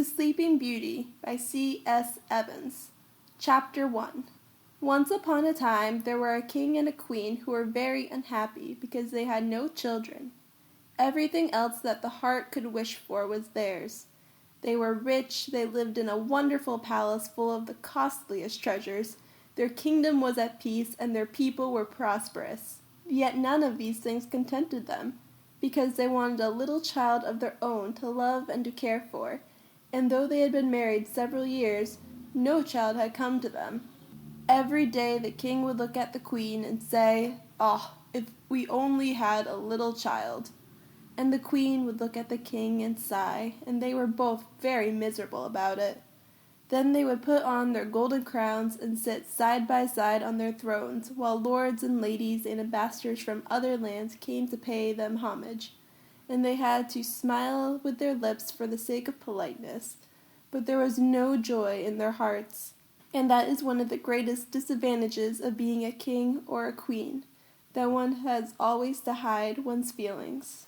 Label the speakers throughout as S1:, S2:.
S1: The Sleeping Beauty by C.S. Evans. Chapter 1. Once upon a time there were a king and a queen who were very unhappy because they had no children. Everything else that the heart could wish for was theirs. They were rich, they lived in a wonderful palace full of the costliest treasures, their kingdom was at peace, and their people were prosperous. Yet none of these things contented them, because they wanted a little child of their own to love and to care for, and though they had been married several years, no child had come to them. Every day the king would look at the queen and say, "Ah, if we only had a little child." And the queen would look at the king and sigh, and they were both very miserable about it. Then they would put on their golden crowns and sit side by side on their thrones, while lords and ladies and ambassadors from other lands came to pay them homage, and they had to smile with their lips for the sake of politeness, but there was no joy in their hearts. And that is one of the greatest disadvantages of being a king or a queen, that one has always to hide one's feelings.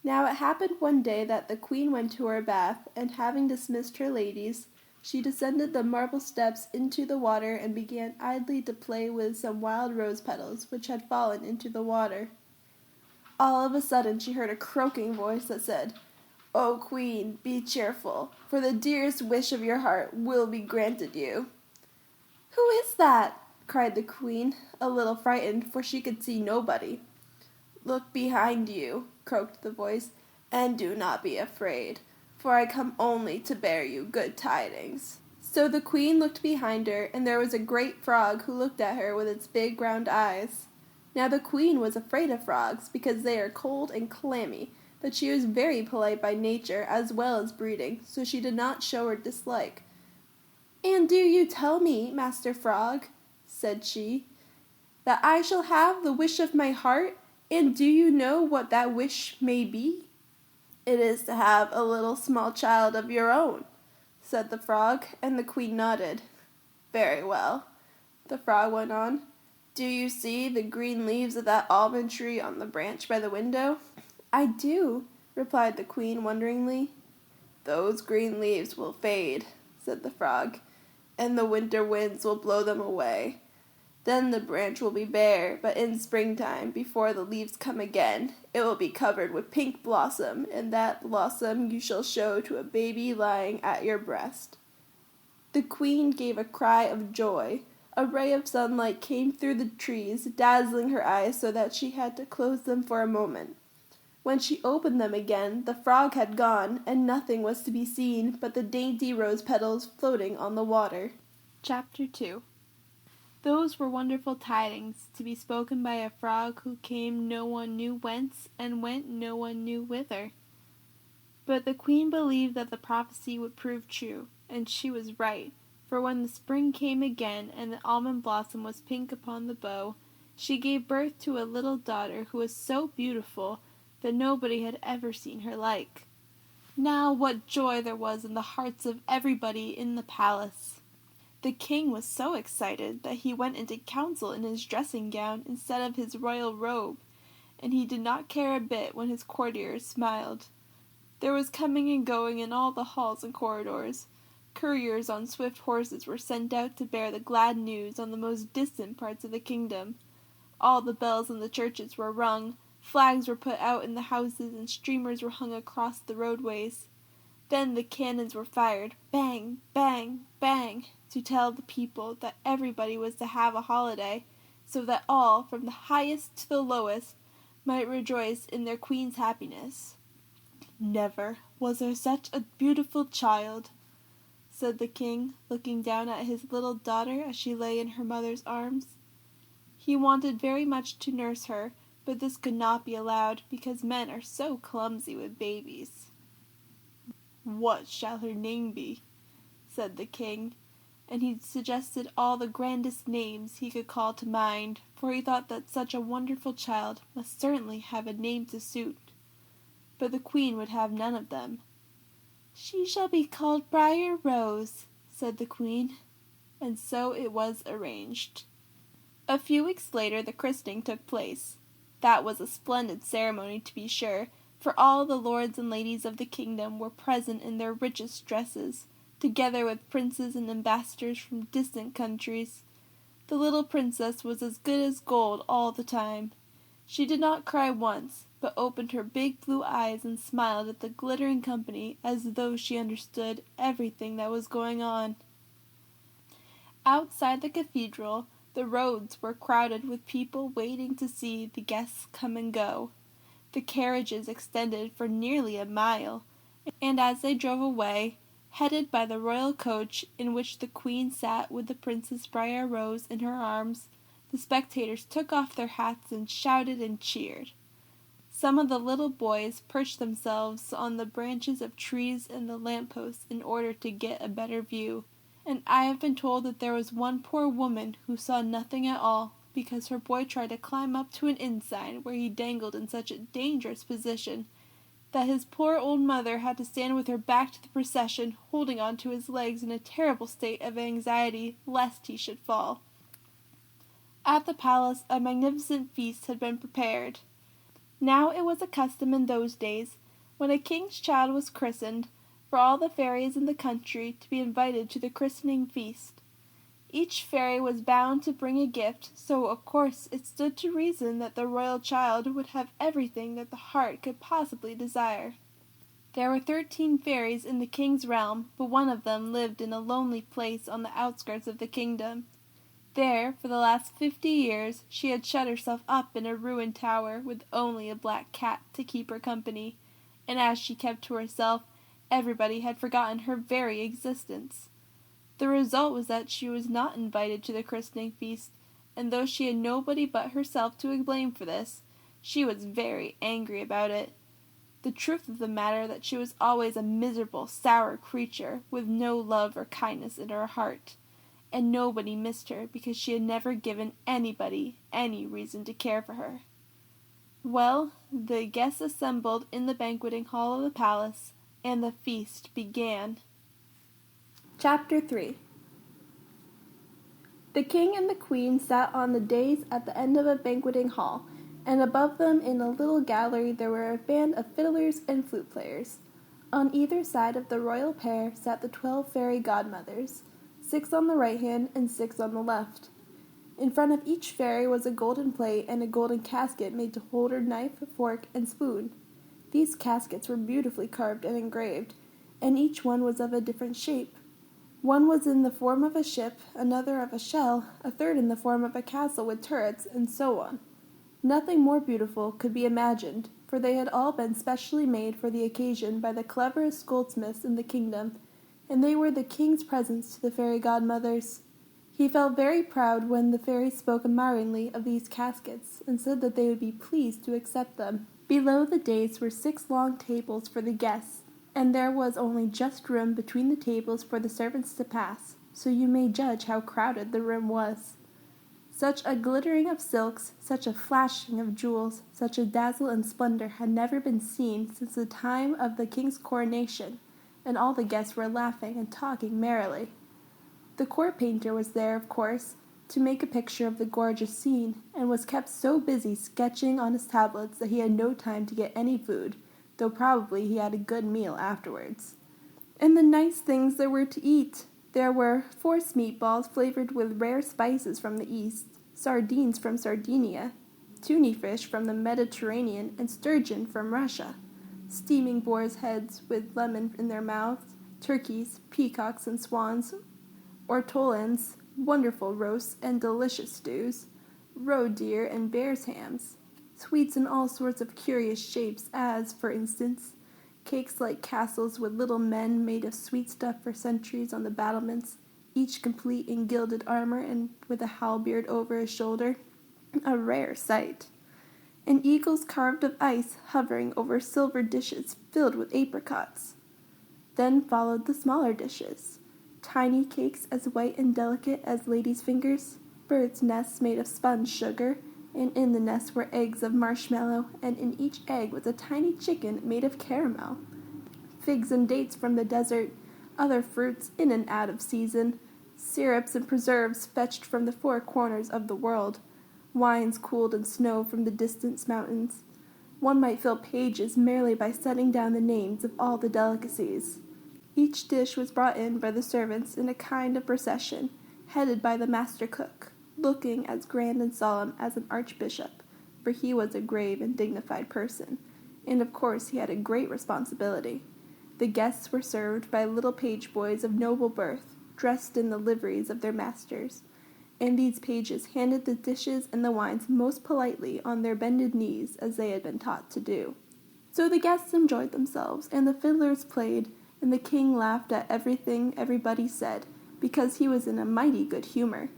S1: Now it happened one day that the queen went to her bath, and having dismissed her ladies, she descended the marble steps into the water and began idly to play with some wild rose petals which had fallen into the water. All of a sudden she heard a croaking voice that said, "O queen, be cheerful, for the dearest wish of your heart will be granted you." "Who is that?" cried the queen, a little frightened, for she could see nobody. "Look behind you," croaked the voice, "and do not be afraid, for I come only to bear you good tidings." So the queen looked behind her, and there was a great frog who looked at her with its big round eyes. Now the queen was afraid of frogs, because they are cold and clammy, but she was very polite by nature as well as breeding, so she did not show her dislike. "And do you tell me, Master Frog," said she, "that I shall have the wish of my heart, and do you know what that wish may be?" "It is to have a little small child of your own," said the frog, and the queen nodded. "Very well," the frog went on. "Do you see the green leaves of that almond tree on the branch by the window?" "I do," replied the queen wonderingly. "Those green leaves will fade," said the frog, "and the winter winds will blow them away. Then the branch will be bare, but in springtime, before the leaves come again, it will be covered with pink blossom, and that blossom you shall show to a baby lying at your breast." The queen gave a cry of joy. A ray of sunlight came through the trees, dazzling her eyes so that she had to close them for a moment. When she opened them again, the frog had gone, and nothing was to be seen but the dainty rose petals floating on the water. Chapter 2. Those were wonderful tidings, to be spoken by a frog who came no one knew whence, and went no one knew whither. But the queen believed that the prophecy would prove true, and she was right, for when the spring came again, and the almond blossom was pink upon the bough, she gave birth to a little daughter who was so beautiful that nobody had ever seen her like. Now what joy there was in the hearts of everybody in the palace! The king was so excited that he went into council in his dressing gown instead of his royal robe, and he did not care a bit when his courtiers smiled. There was coming and going in all the halls and corridors. Couriers on swift horses were sent out to bear the glad news on the most distant parts of the kingdom. All the bells in the churches were rung, flags were put out in the houses, and streamers were hung across the roadways. Then the cannons were fired, bang, bang, bang, to tell the people that everybody was to have a holiday, so that all, from the highest to the lowest, might rejoice in their queen's happiness. "Never was there such a beautiful child," said the king, looking down at his little daughter as she lay in her mother's arms. He wanted very much to nurse her, but this could not be allowed, because men are so clumsy with babies. "What shall her name be?" said the king, and he suggested all the grandest names he could call to mind, for he thought that such a wonderful child must certainly have a name to suit. But the queen would have none of them. "She shall be called Briar Rose," said the queen, and so it was arranged. A few weeks later the christening took place. That was a splendid ceremony, to be sure, For all the lords and ladies of the kingdom were present in their richest dresses, together with princes and ambassadors from distant countries. The little princess was as good as gold all the time. She did not cry once, but opened her big blue eyes and smiled at the glittering company as though she understood everything that was going on. Outside the cathedral, the roads were crowded with people waiting to see the guests come and go. The carriages extended for nearly a mile, and as they drove away, headed by the royal coach in which the Queen sat with the Princess Briar Rose in her arms, the spectators took off their hats and shouted and cheered. Some of the little boys perched themselves on the branches of trees and the lamp-posts in order to get a better view, and I have been told that there was one poor woman who saw nothing at all, because her boy tried to climb up to an inn sign where he dangled in such a dangerous position that his poor old mother had to stand with her back to the procession, holding on to his legs in a terrible state of anxiety lest he should fall. At the palace a magnificent feast had been prepared. Now it was a custom in those days, when a king's child was christened, for all the fairies in the country to be invited to the christening feast. Each fairy was bound to bring a gift, so of course it stood to reason that the royal child would have everything that the heart could possibly desire. There were 13 fairies in the king's realm, but one of them lived in a lonely place on the outskirts of the kingdom. There, for the last 50 years, she had shut herself up in a ruined tower with only a black cat to keep her company, and as she kept to herself, everybody had forgotten her very existence. The result was that she was not invited to the christening feast, and though she had nobody but herself to blame for this, she was very angry about it. The truth of the matter that she was always a miserable, sour creature, with no love or kindness in her heart, and nobody missed her because she had never given anybody any reason to care for her. Well, the guests assembled in the banqueting hall of the palace, and the feast began. Chapter 3. The king and the queen sat on the dais at the end of a banqueting hall, and above them in a little gallery there were a band of fiddlers and flute players. On either side of the royal pair sat the 12 fairy godmothers, 6 on the right hand and 6 on the left. In front of each fairy was a golden plate and a golden casket made to hold her knife, fork, and spoon. These caskets were beautifully carved and engraved, and each one was of a different shape. One was in the form of a ship, another of a shell, a third in the form of a castle with turrets, and so on. Nothing more beautiful could be imagined, for they had all been specially made for the occasion by the cleverest goldsmiths in the kingdom, and they were the king's presents to the fairy godmothers. He felt very proud when the fairies spoke admiringly of these caskets, and said that they would be pleased to accept them. Below the dais were 6 long tables for the guests, and there was only just room between the tables for the servants to pass, so you may judge how crowded the room was. Such a glittering of silks, such a flashing of jewels, such a dazzle and splendor had never been seen since the time of the king's coronation, and all the guests were laughing and talking merrily. The court painter was there, of course, to make a picture of the gorgeous scene, and was kept so busy sketching on his tablets that he had no time to get any food, though probably he had a good meal afterwards. And the nice things there were to eat! There were force meatballs flavored with rare spices from the East, sardines from Sardinia, tuna fish from the Mediterranean, and sturgeon from Russia, steaming boars' heads with lemon in their mouths, turkeys, peacocks, and swans, ortolans, wonderful roasts and delicious stews, roe deer and bear's hams, sweets in all sorts of curious shapes, as, for instance, cakes like castles with little men made of sweet stuff for sentries on the battlements, each complete in gilded armor and with a halberd over his shoulder, a rare sight, and eagles carved of ice hovering over silver dishes filled with apricots. Then followed the smaller dishes, tiny cakes as white and delicate as ladies' fingers, birds' nests made of spun sugar, and in the nest were eggs of marshmallow, and in each egg was a tiny chicken made of caramel. Figs and dates from the desert, other fruits in and out of season, syrups and preserves fetched from the 4 corners of the world, wines cooled in snow from the distant mountains, One might fill pages merely by setting down the names of all the delicacies. Each dish was brought in by the servants in a kind of procession, headed by the master cook, looking as grand and solemn as an archbishop, for he was a grave and dignified person, and of course he had a great responsibility. The guests were served by little page boys of noble birth, dressed in the liveries of their masters, and these pages handed the dishes and the wines most politely on their bended knees, as they had been taught to do. So the guests enjoyed themselves, and the fiddlers played, and the king laughed at everything everybody said, because he was in a mighty good humor,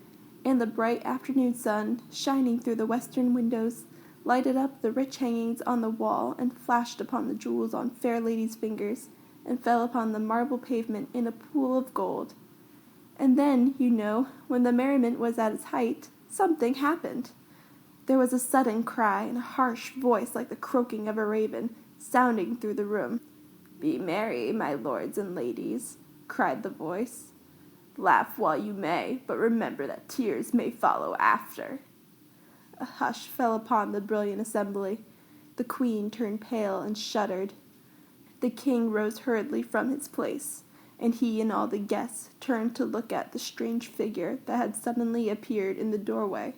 S1: and the bright afternoon sun, shining through the western windows, lighted up the rich hangings on the wall, and flashed upon the jewels on fair ladies' fingers, and fell upon the marble pavement in a pool of gold. And then, you know, when the merriment was at its height, something happened. There was a sudden cry, and a harsh voice like the croaking of a raven, sounding through the room. "Be merry, my lords and ladies," cried the voice. "Laugh while you may, but remember that tears may follow after." A hush fell upon the brilliant assembly. The queen turned pale and shuddered. The king rose hurriedly from his place, and he and all the guests turned to look at the strange figure that had suddenly appeared in the doorway.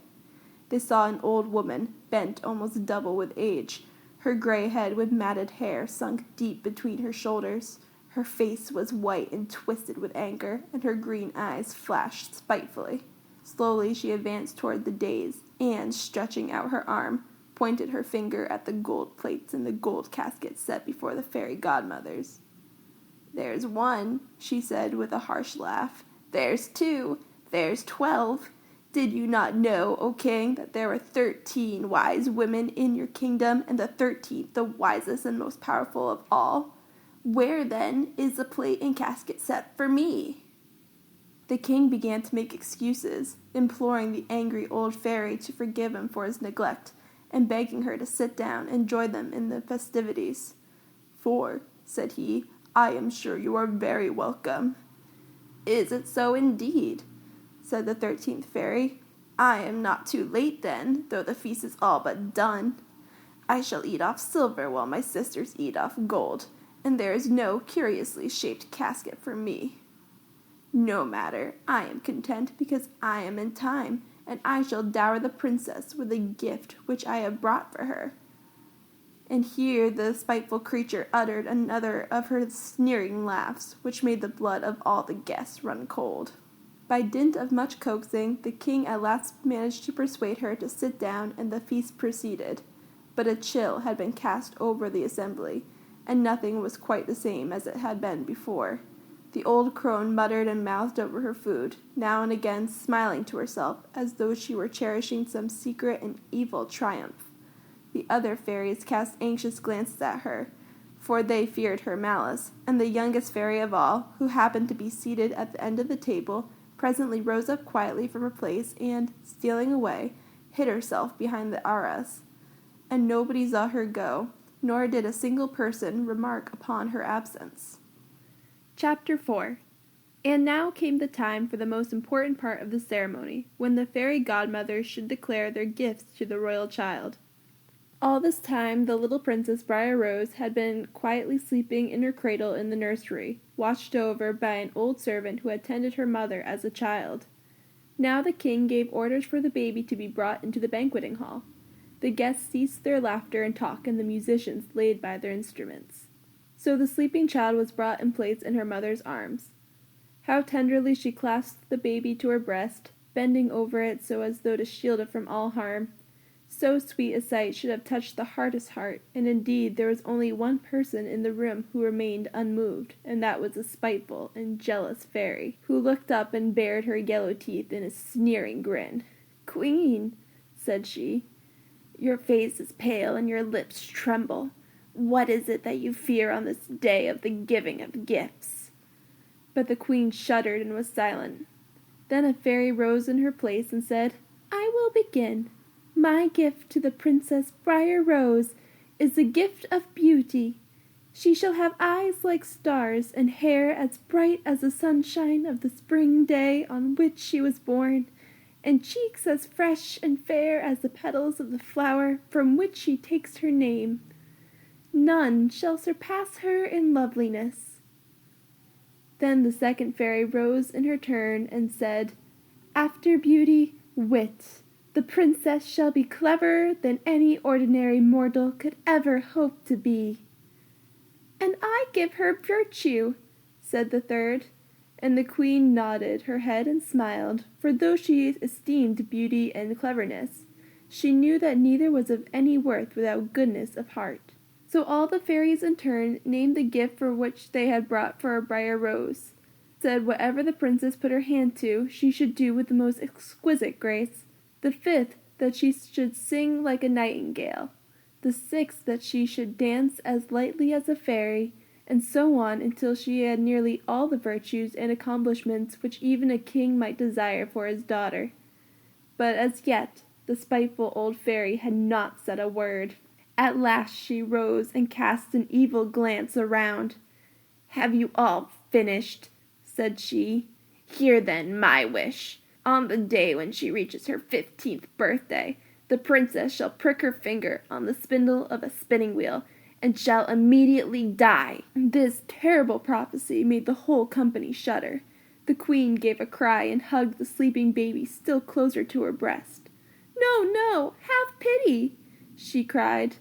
S1: They saw an old woman, bent almost double with age, her gray head with matted hair sunk deep between her shoulders. Her face was white and twisted with anger, and her green eyes flashed spitefully. Slowly she advanced toward the dais, and, stretching out her arm, pointed her finger at the gold plates and the gold casket set before the fairy godmothers. "There's one," she said with a harsh laugh. "There's two. There's 12. Did you not know, O king, that there were 13 wise women in your kingdom, and the 13th the wisest and most powerful of all? Where, then, is the plate and casket set for me?" The king began to make excuses, imploring the angry old fairy to forgive him for his neglect, and begging her to sit down and join them in the festivities. "For," said he, "I am sure you are very welcome." "Is it so indeed?" said the 13th fairy. "I am not too late then, though the feast is all but done. I shall eat off silver while my sisters eat off gold, and there is no curiously shaped casket for me. No matter, I am content because I am in time, and I shall dower the princess with a gift which I have brought for her." And here the spiteful creature uttered another of her sneering laughs, which made the blood of all the guests run cold. By dint of much coaxing, the king at last managed to persuade her to sit down, and the feast proceeded. But a chill had been cast over the assembly, and nothing was quite the same as it had been before. The old crone muttered and mouthed over her food, now and again smiling to herself as though she were cherishing some secret and evil triumph. The other fairies cast anxious glances at her, for they feared her malice, and the youngest fairy of all, who happened to be seated at the end of the table, presently rose up quietly from her place and, stealing away, hid herself behind the arras. And nobody saw her go, nor did a single person remark upon her absence. Chapter 4. And now came the time for the most important part of the ceremony, when the fairy godmothers should declare their gifts to the royal child. All this time the little Princess Briar-Rose had been quietly sleeping in her cradle in the nursery, watched over by an old servant who had tended her mother as a child. Now the king gave orders for the baby to be brought into the banqueting hall. The guests ceased their laughter and talk, and the musicians laid by their instruments. So the sleeping child was brought and placed in her mother's arms. How tenderly she clasped the baby to her breast, bending over it so as though to shield it from all harm. So sweet a sight should have touched the hardest heart, and indeed there was only one person in the room who remained unmoved, and that was a spiteful and jealous fairy, who looked up and bared her yellow teeth in a sneering grin. "Queen," said she, "your face is pale and your lips tremble. What is it that you fear on this day of the giving of gifts?" But the queen shuddered and was silent. Then a fairy rose in her place and said, "I will begin. My gift to the Princess Briar-Rose is the gift of beauty. She shall have eyes like stars, and hair as bright as the sunshine of the spring day on which she was born, and cheeks as fresh and fair as the petals of the flower from which she takes her name. None shall surpass her in loveliness." Then the second fairy rose in her turn and said, "After beauty, wit. The princess shall be cleverer than any ordinary mortal could ever hope to be." "And I give her virtue," said the third, and the queen nodded her head and smiled, for though she esteemed beauty and cleverness, she knew that neither was of any worth without goodness of heart. So all the fairies in turn named the gift for which they had brought for Briar Rose, said whatever the princess put her hand to, she should do with the most exquisite grace. The fifth, that she should sing like a nightingale. The sixth, that she should dance as lightly as a fairy, and so on until she had nearly all the virtues and accomplishments which even a king might desire for his daughter. But as yet the spiteful old fairy had not said a word. At last she rose and cast an evil glance around. "Have you all finished?" said she. "Hear then my wish. On the day when she reaches her 15th birthday, the princess shall prick her finger on the spindle of a spinning wheel, and shall immediately die." This terrible prophecy made the whole company shudder. The queen gave a cry and hugged the sleeping baby still closer to her breast. "No, no, have pity," she cried.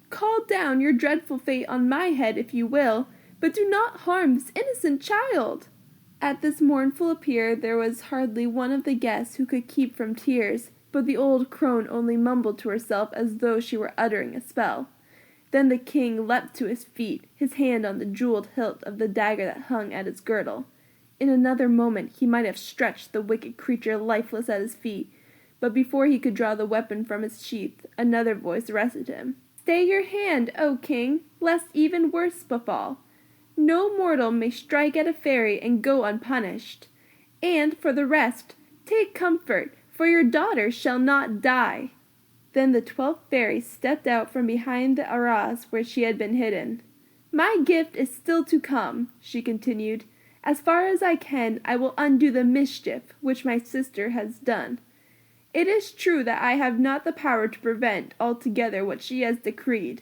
S1: "Call down your dreadful fate on my head if you will, but do not harm this innocent child." At this mournful appeal there was hardly one of the guests who could keep from tears, but the old crone only mumbled to herself as though she were uttering a spell. Then the king leapt to his feet, his hand on the jeweled hilt of the dagger that hung at his girdle. In another moment he might have stretched the wicked creature lifeless at his feet, but before he could draw the weapon from its sheath, another voice arrested him. "Stay your hand, O king, lest even worse befall. No mortal may strike at a fairy and go unpunished. And, for the rest, take comfort, for your daughter shall not die." Then the 12th fairy stepped out from behind the arras where she had been hidden. "My gift is still to come," she continued. "As far as I can, I will undo the mischief which my sister has done. It is true that I have not the power to prevent altogether what she has decreed.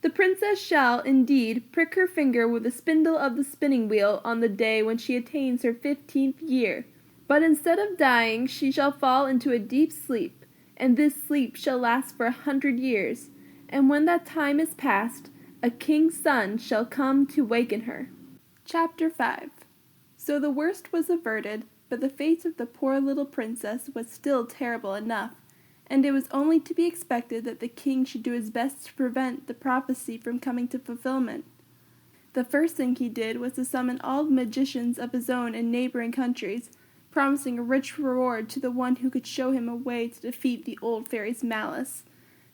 S1: The princess shall, indeed, prick her finger with the spindle of the spinning wheel on the day when she attains her 15th year, but instead of dying she shall fall into a deep sleep, and this sleep shall last for 100 years, and when that time is past, a king's son shall come to waken her." Chapter 5. So the worst was averted, but the fate of the poor little princess was still terrible enough, and it was only to be expected that the king should do his best to prevent the prophecy from coming to fulfillment. The first thing he did was to summon all the magicians of his own and neighboring countries, promising a rich reward to the one who could show him a way to defeat the old fairy's malice.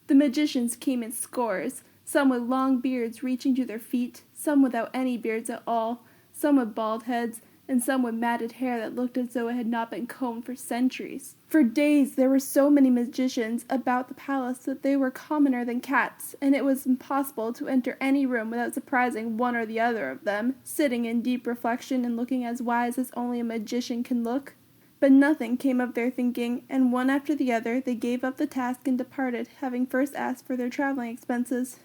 S1: The magicians came in scores, some with long beards reaching to their feet, some without any beards at all, some with bald heads, and some with matted hair that looked as though it had not been combed for centuries. For days there were so many magicians about the palace that they were commoner than cats, and it was impossible to enter any room without surprising one or the other of them, sitting in deep reflection and looking as wise as only a magician can look. But nothing came of their thinking, and one after the other they gave up the task and departed, having first asked for their traveling expenses.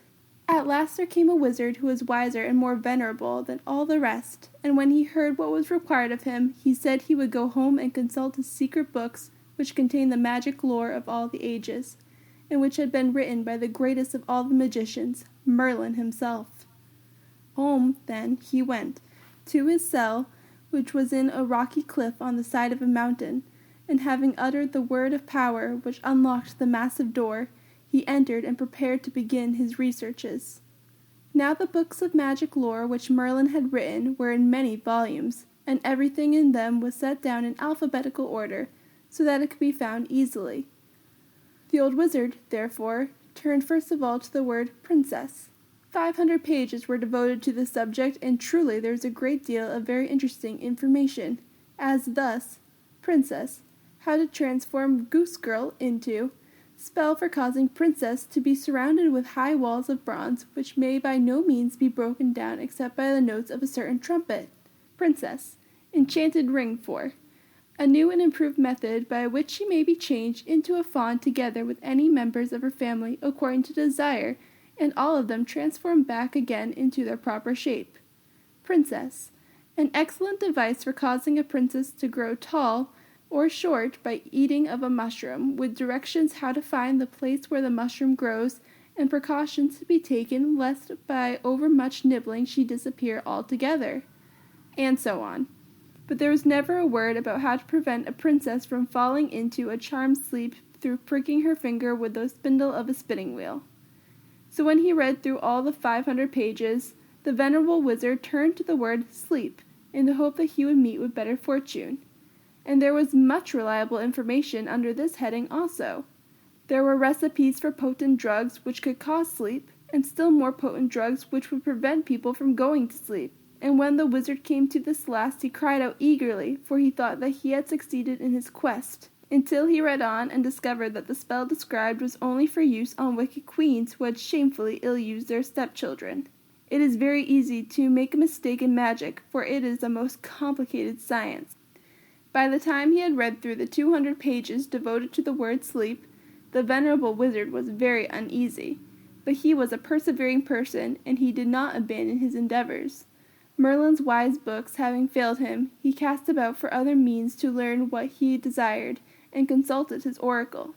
S1: At last there came a wizard who was wiser and more venerable than all the rest, and when he heard what was required of him, he said he would go home and consult his secret books, which contained the magic lore of all the ages, and which had been written by the greatest of all the magicians, Merlin himself. Home, then, he went, to his cell, which was in a rocky cliff on the side of a mountain, and having uttered the word of power which unlocked the massive door, he entered and prepared to begin his researches. Now the books of magic lore which Merlin had written were in many volumes, and everything in them was set down in alphabetical order, so that it could be found easily. The old wizard, therefore, turned first of all to the word princess. 500 pages were devoted to this subject, and truly there is a great deal of very interesting information, as thus: princess, how to transform goose girl into spell for causing princess to be surrounded with high walls of bronze, which may by no means be broken down except by the notes of a certain trumpet. Princess, enchanted ring for a new and improved method by which she may be changed into a fawn together with any members of her family according to desire, and all of them transformed back again into their proper shape. Princess. An excellent device for causing a princess to grow tall or short by eating of a mushroom, with directions how to find the place where the mushroom grows and precautions to be taken lest by overmuch nibbling she disappear altogether. And so on. But there was never a word about how to prevent a princess from falling into a charmed sleep through pricking her finger with the spindle of a spinning wheel. So when he read through all the 500 pages, the venerable wizard turned to the word sleep, in the hope that he would meet with better fortune. And there was much reliable information under this heading also. There were recipes for potent drugs which could cause sleep, and still more potent drugs which would prevent people from going to sleep. And when the wizard came to this last, he cried out eagerly, for he thought that he had succeeded in his quest, until he read on and discovered that the spell described was only for use on wicked queens who had shamefully ill-used their stepchildren. It is very easy to make a mistake in magic, for it is a most complicated science. By the time he had read through the 200 pages devoted to the word sleep, the venerable wizard was very uneasy, but he was a persevering person, and he did not abandon his endeavors. Merlin's wise books having failed him, he cast about for other means to learn what he desired, and consulted his oracle.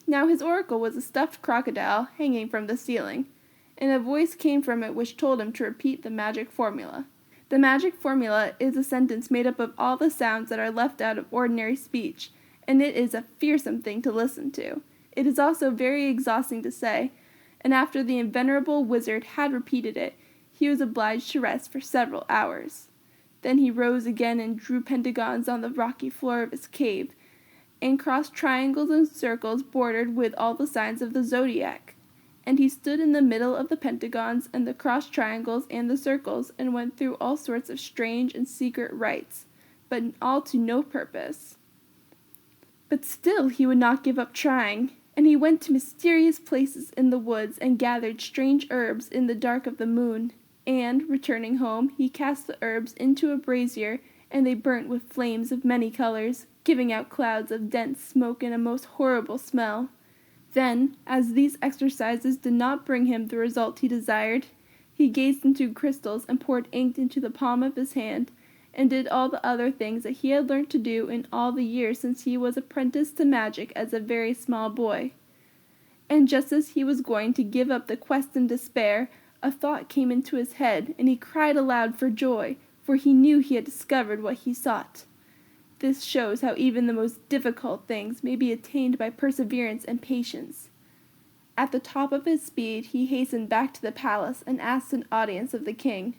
S1: Now his oracle was a stuffed crocodile hanging from the ceiling, and a voice came from it which told him to repeat the magic formula. The magic formula is a sentence made up of all the sounds that are left out of ordinary speech, and it is a fearsome thing to listen to. It is also very exhausting to say, and after the venerable wizard had repeated it, he was obliged to rest for several hours. Then he rose again and drew pentagons on the rocky floor of his cave, and crossed triangles and circles bordered with all the signs of the zodiac. And he stood in the middle of the pentagons and the crossed triangles and the circles, and went through all sorts of strange and secret rites, but all to no purpose. But still he would not give up trying, and he went to mysterious places in the woods and gathered strange herbs in the dark of the moon, and, returning home, he cast the herbs into a brazier, and they burnt with flames of many colors, giving out clouds of dense smoke and a most horrible smell. Then, as these exercises did not bring him the result he desired, he gazed into crystals and poured ink into the palm of his hand, and did all the other things that he had learnt to do in all the years since he was apprenticed to magic as a very small boy. And just as he was going to give up the quest in despair, a thought came into his head, and he cried aloud for joy, for he knew he had discovered what he sought. This shows how even the most difficult things may be attained by perseverance and patience. At the top of his speed, he hastened back to the palace and asked an audience of the king.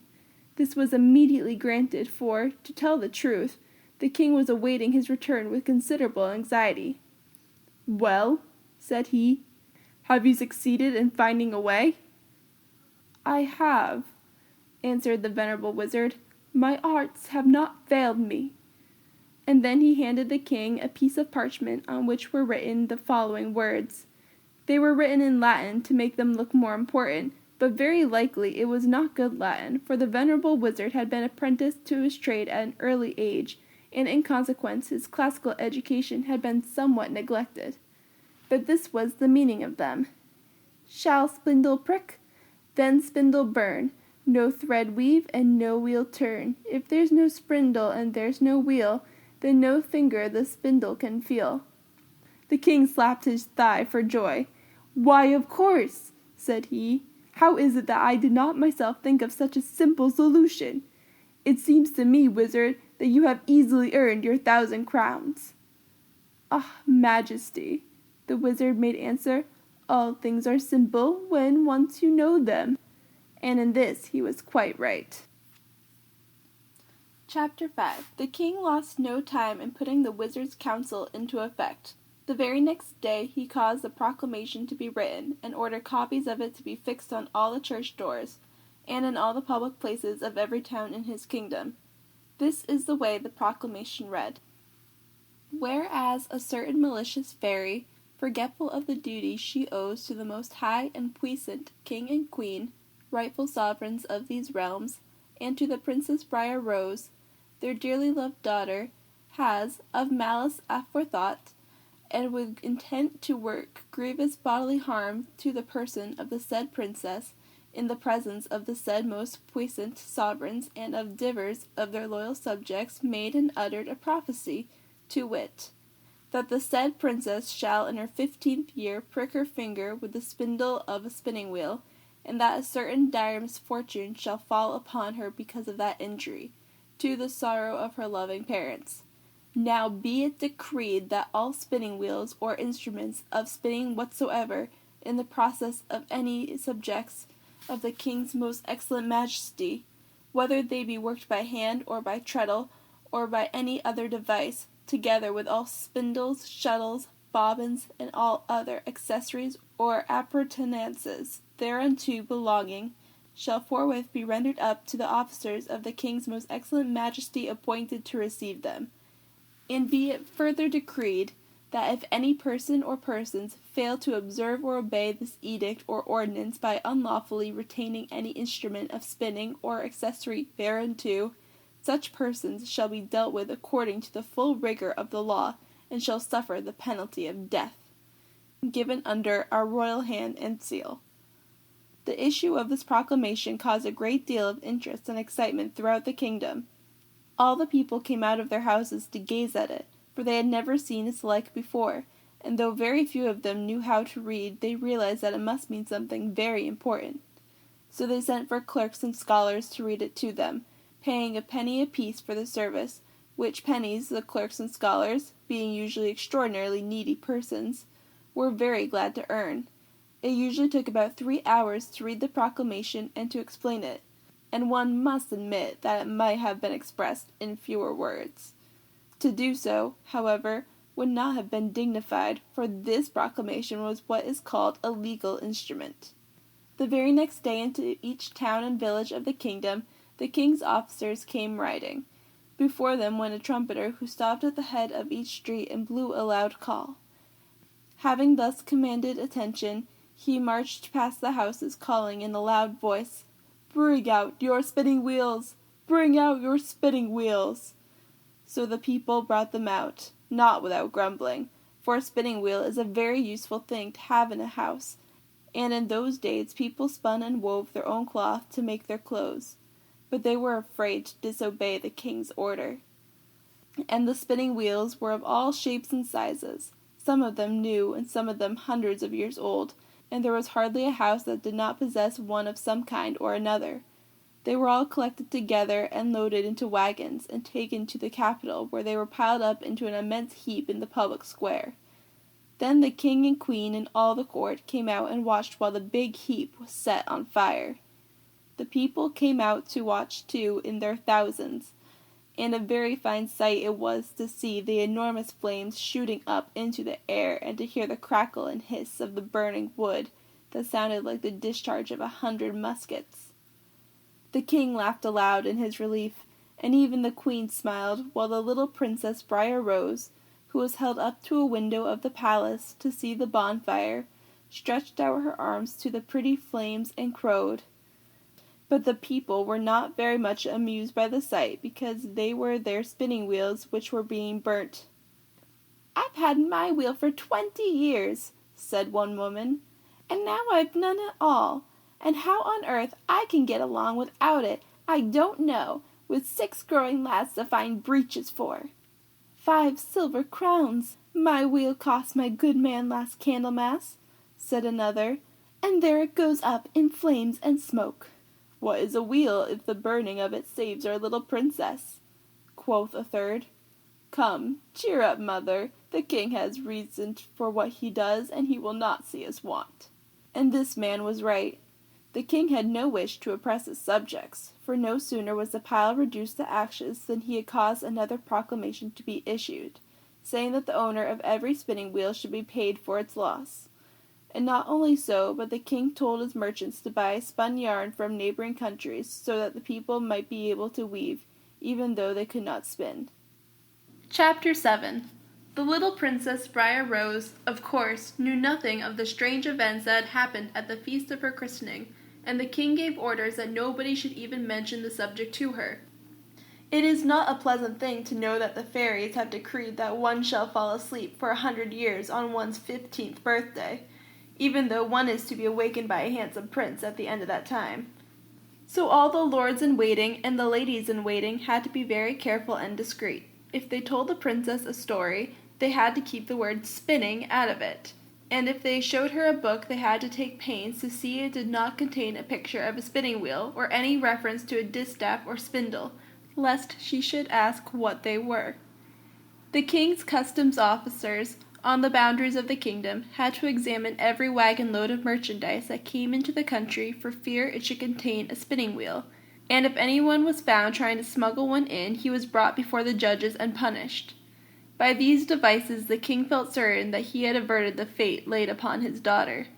S1: This was immediately granted, for, to tell the truth, the king was awaiting his return with considerable anxiety. "Well," said he, "have you succeeded in finding a way?" "I have," answered the venerable wizard. "My arts have not failed me." And then he handed the king a piece of parchment on which were written the following words. They were written in Latin to make them look more important, but very likely it was not good Latin, for the venerable wizard had been apprenticed to his trade at an early age, and in consequence his classical education had been somewhat neglected. But this was the meaning of them. "Shall spindle prick? Then spindle burn. No thread weave, and no wheel turn. If there's no spindle and there's no wheel, then no finger the spindle can feel." The king slapped his thigh for joy. "Why, of course," said he. "How is it that I did not myself think of such a simple solution? It seems to me, wizard, that you have easily earned your 1,000 crowns." "Ah, Majesty," the wizard made answer, "all things are simple when once you know them." And in this he was quite right. Chapter 5. The king lost no time in putting the wizard's counsel into effect. The very next day he caused a proclamation to be written, and ordered copies of it to be fixed on all the church doors, and in all the public places of every town in his kingdom. This is the way the proclamation read. Whereas a certain malicious fairy, forgetful of the duty she owes to the most high and puissant king and queen, rightful sovereigns of these realms, and to the Princess Briar Rose, their dearly loved daughter, has, of malice aforethought, and with intent to work grievous bodily harm to the person of the said princess, in the presence of the said most puissant sovereigns and of divers of their loyal subjects, made and uttered a prophecy, to wit, that the said princess shall in her 15th year prick her finger with the spindle of a spinning wheel, and that a certain dire misfortune shall fall upon her because of that injury, to the sorrow of her loving parents. Now be it decreed that all spinning wheels or instruments of spinning whatsoever, in the process of any subjects of the king's most excellent majesty, whether they be worked by hand or by treadle, or by any other device, together with all spindles, shuttles, bobbins, and all other accessories or appurtenances thereunto belonging, shall forthwith be rendered up to the officers of the king's most excellent majesty appointed to receive them. And be it further decreed, that if any person or persons fail to observe or obey this edict or ordinance by unlawfully retaining any instrument of spinning or accessory thereunto, such persons shall be dealt with according to the full rigor of the law, and shall suffer the penalty of death. Given under our royal hand and seal. The issue of this proclamation caused a great deal of interest and excitement throughout the kingdom. All the people came out of their houses to gaze at it, for they had never seen its like before, and though very few of them knew how to read, they realized that it must mean something very important. So they sent for clerks and scholars to read it to them, paying a penny apiece for the service, which pennies the clerks and scholars, being usually extraordinarily needy persons, were very glad to earn. It usually took about 3 hours to read the proclamation and to explain it, and one must admit that it might have been expressed in fewer words. To do so, however, would not have been dignified, for this proclamation was what is called a legal instrument. The very next day into each town and village of the kingdom, the king's officers came riding. Before them went a trumpeter who stopped at the head of each street and blew a loud call. Having thus commanded attention, he marched past the houses, calling in a loud voice, "Bring out your spinning wheels! Bring out your spinning wheels!" So the people brought them out, not without grumbling, for a spinning wheel is a very useful thing to have in a house, and in those days people spun and wove their own cloth to make their clothes. But they were afraid to disobey the king's order. And the spinning wheels were of all shapes and sizes, some of them new and some of them hundreds of years old, and there was hardly a house that did not possess one of some kind or another. They were all collected together and loaded into wagons and taken to the capital, where they were piled up into an immense heap in the public square. Then the king and queen and all the court came out and watched while the big heap was set on fire. The people came out to watch too in their thousands, and a very fine sight it was to see the enormous flames shooting up into the air and to hear the crackle and hiss of the burning wood that sounded like the discharge of 100 muskets. The king laughed aloud in his relief, and even the queen smiled, while the little Princess Briar-Rose, who was held up to a window of the palace to see the bonfire, stretched out her arms to the pretty flames and crowed. But the people were not very much amused by the sight, because they were their spinning wheels which were being burnt. "I've had my wheel for 20 years," said one woman, "and now I've none at all. And how on earth I can get along without it, I don't know, with 6 growing lads to find breeches for. 5 silver crowns my wheel cost my good man last Candlemas," said another, "and there it goes up in flames and smoke." "What is a wheel if the burning of it saves our little princess?" quoth a third. "Come, cheer up, mother, the king has reason for what he does, and he will not see us want." And this man was right. The king had no wish to oppress his subjects, for no sooner was the pile reduced to ashes than he had caused another proclamation to be issued, saying that the owner of every spinning wheel should be paid for its loss. And not only so, but the king told his merchants to buy spun yarn from neighboring countries, so that the people might be able to weave, even though they could not spin. Chapter 7. The little Princess Briar-Rose, of course, knew nothing of the strange events that had happened at the feast of her christening, and the king gave orders that nobody should even mention the subject to her. It is not a pleasant thing to know that the fairies have decreed that one shall fall asleep for 100 years on one's 15th birthday, even though one is to be awakened by a handsome prince at the end of that time. So all the lords-in-waiting and the ladies-in-waiting had to be very careful and discreet. If they told the princess a story, they had to keep the word spinning out of it. And if they showed her a book, they had to take pains to see it did not contain a picture of a spinning wheel or any reference to a distaff or spindle, lest she should ask what they were. The king's customs officers on the boundaries of the kingdom had to examine every wagon load of merchandise that came into the country for fear it should contain a spinning wheel, and if anyone was found trying to smuggle one in, he was brought before the judges and punished. By these devices the king felt certain that he had averted the fate laid upon his daughter.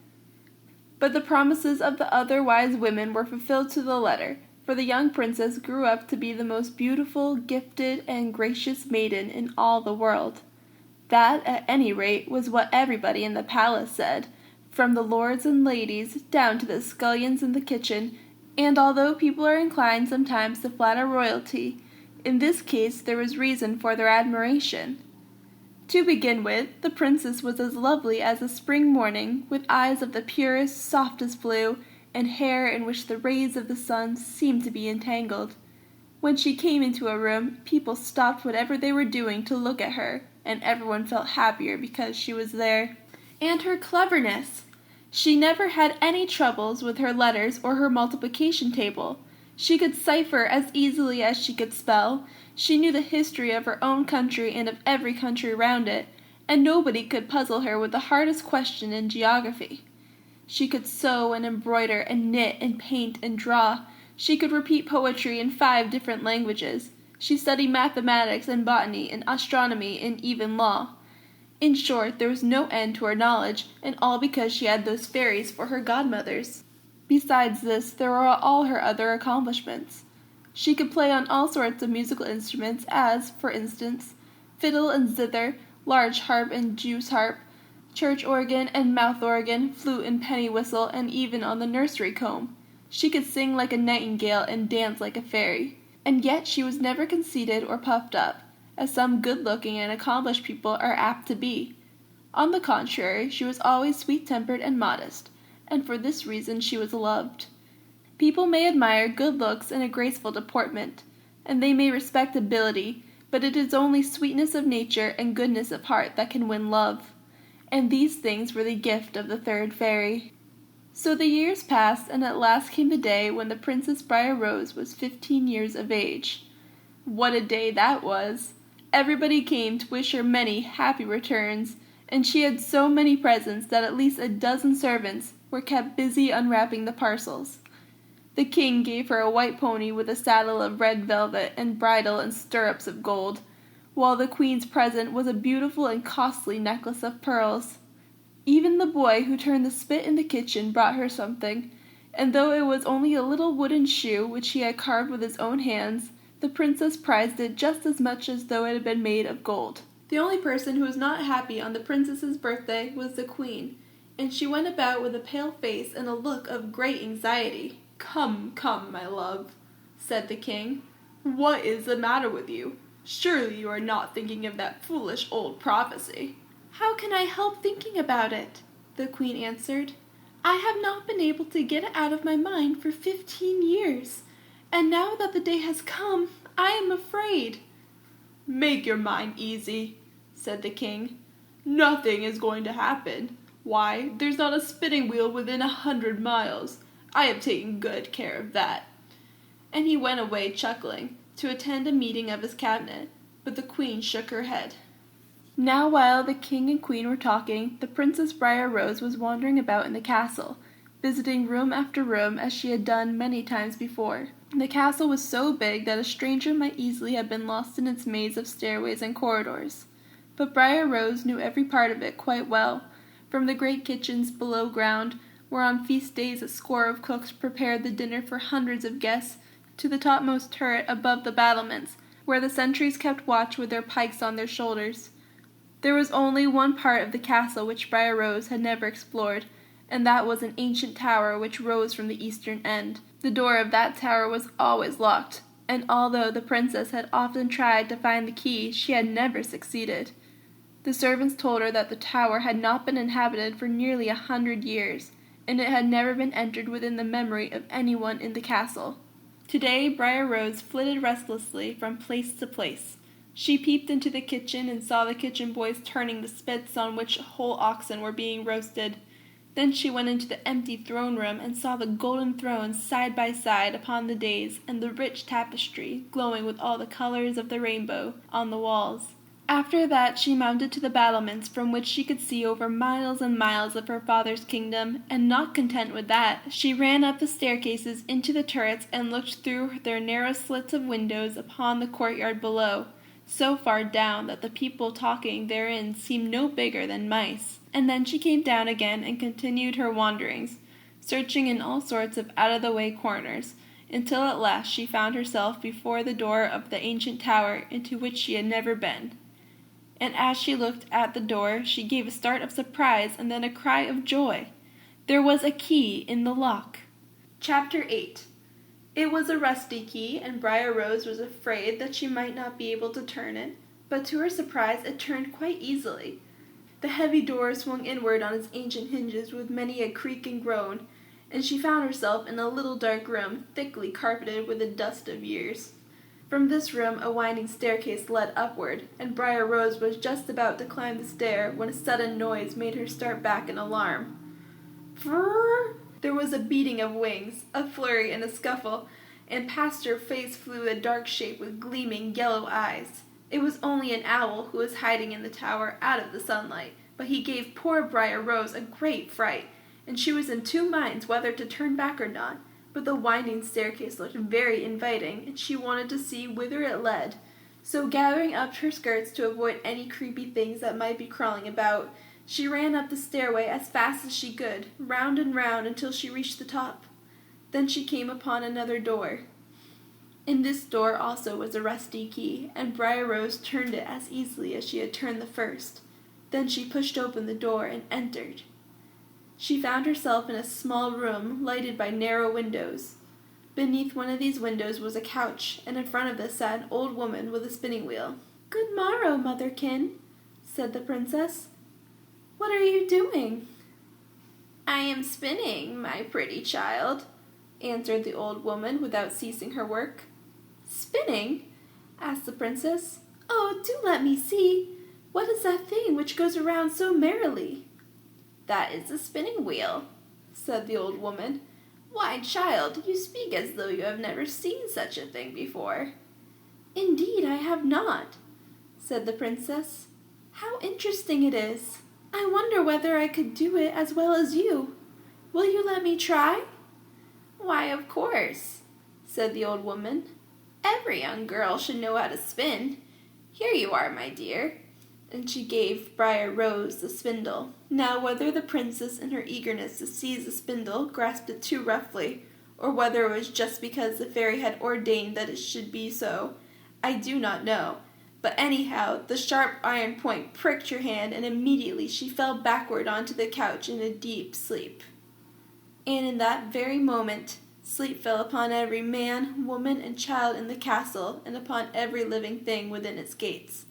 S1: But the promises of the other wise women were fulfilled to the letter, for the young princess grew up to be the most beautiful, gifted, and gracious maiden in all the world. That, at any rate, was what everybody in the palace said, from the lords and ladies down to the scullions in the kitchen, and although people are inclined sometimes to flatter royalty, in this case there was reason for their admiration. To begin with, the princess was as lovely as a spring morning, with eyes of the purest, softest blue, and hair in which the rays of the sun seemed to be entangled. When she came into a room, people stopped whatever they were doing to look at her, and everyone felt happier because she was there. And her cleverness! She never had any troubles with her letters or her multiplication table. She could cipher as easily as she could spell. She knew the history of her own country and of every country round it, and nobody could puzzle her with the hardest question in geography. She could sew and embroider and knit and paint and draw. She could repeat poetry in 5 different languages. She studied mathematics and botany and astronomy and even law. In short, there was no end to her knowledge, and all because she had those fairies for her godmothers. Besides this, there were all her other accomplishments. She could play on all sorts of musical instruments, as, for instance, fiddle and zither, large harp and Jew's harp, church organ and mouth organ, flute and penny whistle, and even on the nursery comb. She could sing like a nightingale and dance like a fairy. And yet she was never conceited or puffed up, as some good-looking and accomplished people are apt to be. On the contrary, she was always sweet-tempered and modest, and for this reason she was loved. People may admire good looks and a graceful deportment, and they may respect ability, but it is only sweetness of nature and goodness of heart that can win love, and these things were the gift of the third fairy. So the years passed, and at last came the day when the Princess Briar-Rose was 15 years of age. What a day that was! Everybody came to wish her many happy returns, and she had so many presents that at least a dozen servants were kept busy unwrapping the parcels. The king gave her a white pony with a saddle of red velvet and bridle and stirrups of gold, while the queen's present was a beautiful and costly necklace of pearls. Even the boy who turned the spit in the kitchen brought her something, and though it was only a little wooden shoe which he had carved with his own hands, the princess prized it just as much as though it had been made of gold. The only person who was not happy on the princess's birthday was the queen, and she went about with a pale face and a look of great anxiety. "Come, come, my love," said the king. "What is the matter with you? Surely you are not thinking of that foolish old prophecy." "How can I help thinking about it?" the queen answered. "I have not been able to get it out of my mind for 15 years, and now that the day has come, I am afraid." "Make your mind easy," said the king. "Nothing is going to happen. Why, there's not a spinning wheel within 100 miles. I have taken good care of that." And he went away chuckling, to attend a meeting of his cabinet, but the queen shook her head. Now while the king and queen were talking, the Princess Briar-Rose was wandering about in the castle, visiting room after room as she had done many times before. The castle was so big that a stranger might easily have been lost in its maze of stairways and corridors. But Briar-Rose knew every part of it quite well, from the great kitchens below ground, where on feast days a score of cooks prepared the dinner for hundreds of guests, to the topmost turret above the battlements, where the sentries kept watch with their pikes on their shoulders. There was only one part of the castle which Briar-Rose had never explored, and that was an ancient tower which rose from the eastern end. The door of that tower was always locked, and although the princess had often tried to find the key, she had never succeeded. The servants told her that the tower had not been inhabited for nearly 100 years, and it had never been entered within the memory of anyone in the castle. Today Briar Rose flitted restlessly from place to place. She peeped into the kitchen and saw the kitchen boys turning the spits on which whole oxen were being roasted. Then she went into the empty throne room and saw the golden thrones side by side upon the dais, and the rich tapestry, glowing with all the colors of the rainbow, on the walls. After that she mounted to the battlements from which she could see over miles and miles of her father's kingdom, and not content with that, she ran up the staircases into the turrets and looked through their narrow slits of windows upon the courtyard below, so far down that the people talking therein seemed no bigger than mice. And then she came down again and continued her wanderings, searching in all sorts of out-of-the-way corners, until at last she found herself before the door of the ancient tower into which she had never been. And as she looked at the door, she gave a start of surprise and then a cry of joy. There was a key in the lock. Chapter 8. It was a rusty key, and Briar Rose was afraid that she might not be able to turn it, but to her surprise it turned quite easily. The heavy door swung inward on its ancient hinges with many a creak and groan, and she found herself in a little dark room, thickly carpeted with the dust of years. From this room a winding staircase led upward, and Briar Rose was just about to climb the stair when a sudden noise made her start back in alarm. Frrrr! There was a beating of wings, a flurry and a scuffle, and past her face flew a dark shape with gleaming yellow eyes. It was only an owl who was hiding in the tower out of the sunlight, but he gave poor Briar Rose a great fright, and she was in two minds whether to turn back or not. But the winding staircase looked very inviting, and she wanted to see whither it led. So gathering up her skirts to avoid any creepy things that might be crawling about, she ran up the stairway as fast as she could, round and round until she reached the top. Then she came upon another door. In this door also was a rusty key, and Briar Rose turned it as easily as she had turned the first. Then she pushed open the door and entered. She found herself in a small room lighted by narrow windows. Beneath one of these windows was a couch, and in front of this sat an old woman with a spinning wheel. "Good morrow, motherkin," said the princess. "What are you doing?" "I am spinning, my pretty child," answered the old woman without ceasing her work. "Spinning?" asked the princess. "Oh, do let me see. What is that thing which goes around so merrily?" "That is a spinning wheel," said the old woman. "Why, child, you speak as though you have never seen such a thing before." "Indeed, I have not," said the princess. "How interesting it is! I wonder whether I could do it as well as you. Will you let me try?" "Why, of course," said the old woman. "Every young girl should know how to spin. Here you are, my dear." And she gave Briar Rose the spindle. Now, whether the princess, in her eagerness to seize the spindle, grasped it too roughly, or whether it was just because the fairy had ordained that it should be so, I do not know. But anyhow, the sharp iron point pricked her hand, and immediately she fell backward onto the couch in a deep sleep. And in that very moment, sleep fell upon every man, woman, and child in the castle, and upon every living thing within its gates.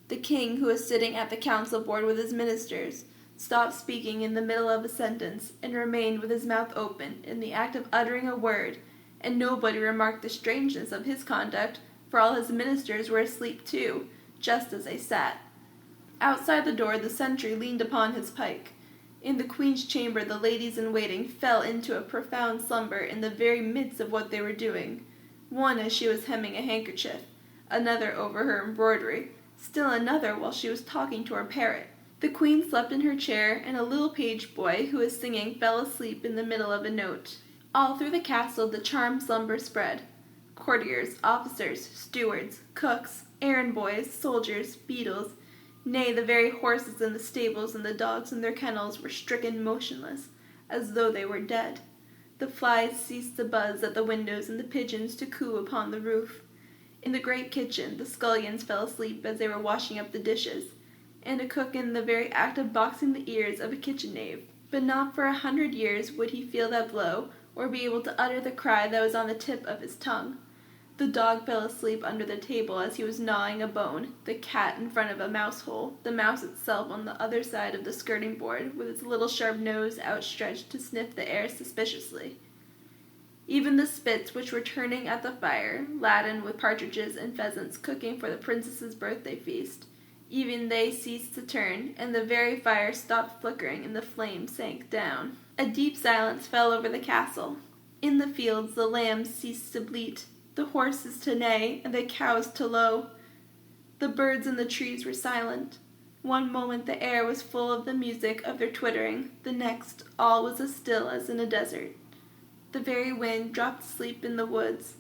S1: The king, who was sitting at the council board with his ministers, stopped speaking in the middle of a sentence, and remained with his mouth open, in the act of uttering a word, and nobody remarked the strangeness of his conduct, for all his ministers were asleep too, just as they sat. Outside the door the sentry leaned upon his pike. In the queen's chamber the ladies-in-waiting fell into a profound slumber in the very midst of what they were doing, one as she was hemming a handkerchief, another over her embroidery, still another while she was talking to her parrot. The queen slept in her chair, and a little page boy who was singing fell asleep in the middle of a note. All through the castle the charmed slumber spread. Courtiers, officers, stewards, cooks, errand boys, soldiers, beadles, nay, the very horses in the stables and the dogs in their kennels were stricken motionless, as though they were dead. The flies ceased to buzz at the windows and the pigeons to coo upon the roof. In the great kitchen the scullions fell asleep as they were washing up the dishes, and a cook in the very act of boxing the ears of a kitchen knave. But not for 100 years would he feel that blow, or be able to utter the cry that was on the tip of his tongue. The dog fell asleep under the table as he was gnawing a bone, the cat in front of a mouse hole, the mouse itself on the other side of the skirting board, with its little sharp nose outstretched to sniff the air suspiciously. Even the spits which were turning at the fire, laden with partridges and pheasants cooking for the princess's birthday feast, even they ceased to turn, and the very fire stopped flickering and the flame sank down. A deep silence fell over the castle. In the fields the lambs ceased to bleat, the horses to neigh, and the cows to low. The birds in the trees were silent. One moment the air was full of the music of their twittering, the next all was as still as in a desert. The very wind dropped asleep in the woods.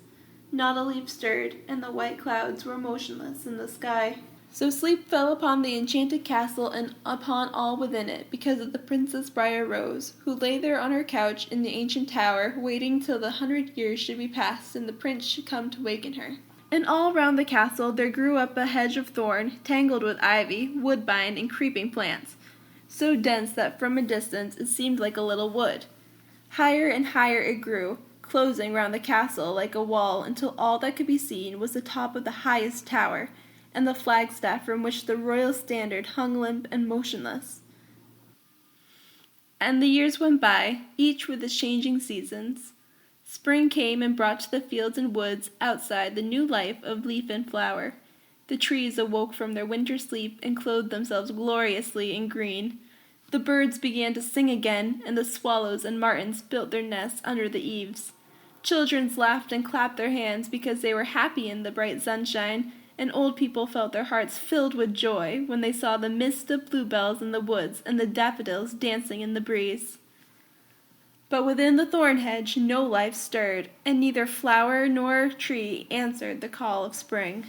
S1: Not a leaf stirred, and the white clouds were motionless in the sky. So sleep fell upon the enchanted castle and upon all within it, because of the Princess Briar-Rose, who lay there on her couch in the ancient tower, waiting till the 100 years should be past and the prince should come to waken her. And all round the castle there grew up a hedge of thorn, tangled with ivy, woodbine, and creeping plants, so dense that from a distance it seemed like a little wood. Higher and higher it grew, closing round the castle like a wall, until all that could be seen was the top of the highest tower, and the flagstaff from which the royal standard hung limp and motionless. And the years went by, each with its changing seasons. Spring came and brought to the fields and woods outside the new life of leaf and flower. The trees awoke from their winter sleep and clothed themselves gloriously in green. The birds began to sing again, and the swallows and martins built their nests under the eaves. Children laughed and clapped their hands because they were happy in the bright sunshine, and old people felt their hearts filled with joy when they saw the mist of bluebells in the woods and the daffodils dancing in the breeze. But within the thorn hedge no life stirred, and neither flower nor tree answered the call of spring.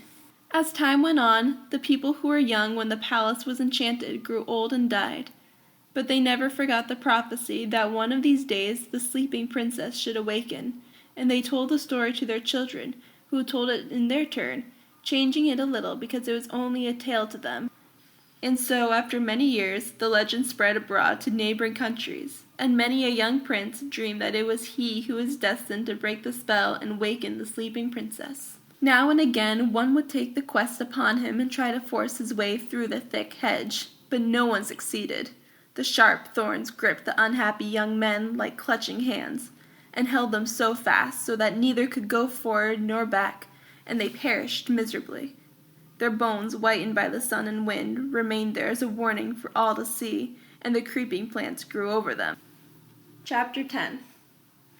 S1: As time went on, the people who were young when the palace was enchanted grew old and died. But they never forgot the prophecy that one of these days the sleeping princess should awaken, and they told the story to their children, who told it in their turn, changing it a little because it was only a tale to them. And so, after many years, the legend spread abroad to neighboring countries, and many a young prince dreamed that it was he who was destined to break the spell and waken the sleeping princess. Now and again one would take the quest upon him and try to force his way through the thick hedge, but no one succeeded. The sharp thorns gripped the unhappy young men like clutching hands, and held them so fast so that neither could go forward nor back, and they perished miserably. Their bones, whitened by the sun and wind, remained there as a warning for all to see, and the creeping plants grew over them. Chapter 10.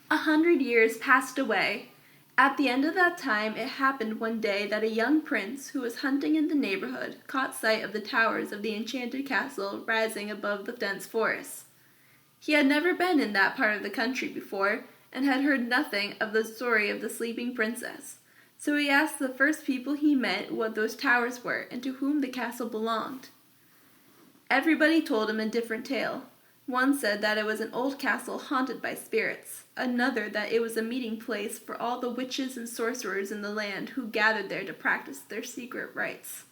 S1: 100 years passed away. At the end of that time it happened one day that a young prince who was hunting in the neighborhood caught sight of the towers of the enchanted castle rising above the dense forests. He had never been in that part of the country before, and had heard nothing of the story of the sleeping princess. So he asked the first people he met what those towers were and to whom the castle belonged. Everybody told him a different tale. One said that it was an old castle haunted by spirits, another that it was a meeting place for all the witches and sorcerers in the land who gathered there to practice their secret rites.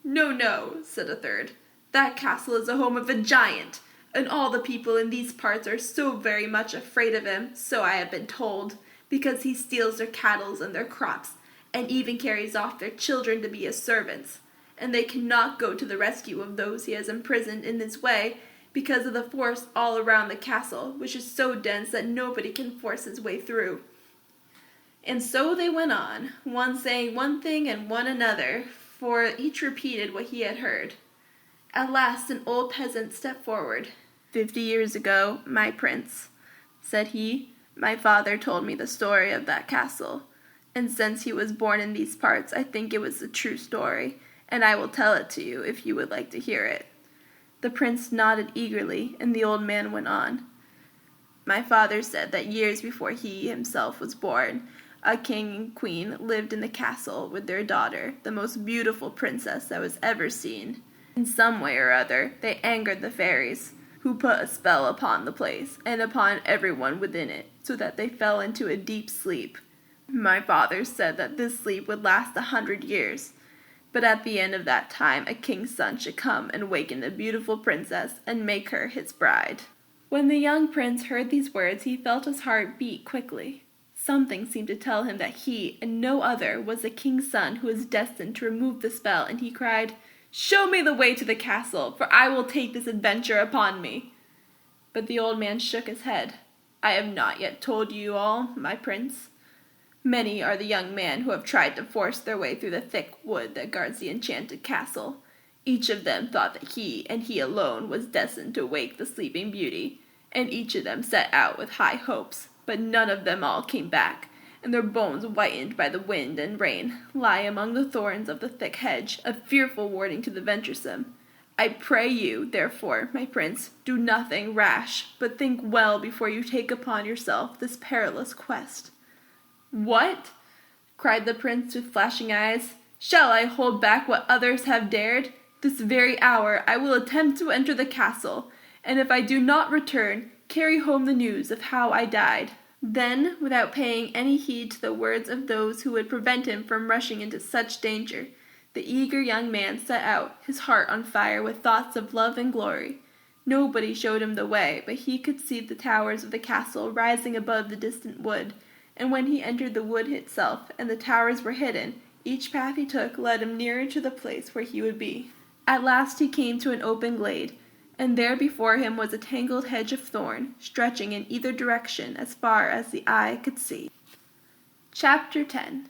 S1: "No, no," said a third, "that castle is the home of a giant, and all the people in these parts are so very much afraid of him, so I have been told, because he steals their cattle and their crops, and even carries off their children to be his servants, and they cannot go to the rescue of those he has imprisoned in this way, because of the forest all around the castle, which is so dense that nobody can force his way through." And so they went on, one saying one thing and one another, for each repeated what he had heard. At last an old peasant stepped forward. "50 years ago, my prince," said he, "my father told me the story of that castle, and since he was born in these parts I think it was a true story, and I will tell it to you if you would like to hear it." The prince nodded eagerly, and the old man went on. "My father said that years before he himself was born, a king and queen lived in the castle with their daughter, the most beautiful princess that was ever seen. In some way or other they angered the fairies, who put a spell upon the place, and upon everyone within it, so that they fell into a deep sleep. My father said that this sleep would last 100 years, but at the end of that time a king's son should come and waken the beautiful princess and make her his bride." When the young prince heard these words he felt his heart beat quickly. Something seemed to tell him that he, and no other, was the king's son who was destined to remove the spell, and he cried, "Show me the way to the castle, for I will take this adventure upon me." But the old man shook his head. "I have not yet told you all, my prince. Many are the young men who have tried to force their way through the thick wood that guards the enchanted castle. Each of them thought that he, and he alone, was destined to wake the sleeping beauty, and each of them set out with high hopes, but none of them all came back, and their bones, whitened by the wind and rain, lie among the thorns of the thick hedge, a fearful warning to the venturesome. I pray you, therefore, my prince, do nothing rash, but think well before you take upon yourself this perilous quest." "What?" cried the prince with flashing eyes. "Shall I hold back what others have dared? This very hour I will attempt to enter the castle, and if I do not return, carry home the news of how I died." Then, without paying any heed to the words of those who would prevent him from rushing into such danger, the eager young man set out, his heart on fire with thoughts of love and glory. Nobody showed him the way, but he could see the towers of the castle rising above the distant wood, and when he entered the wood itself, and the towers were hidden, each path he took led him nearer to the place where he would be. At last he came to an open glade, and there before him was a tangled hedge of thorn, stretching in either direction as far as the eye could see. Chapter 10.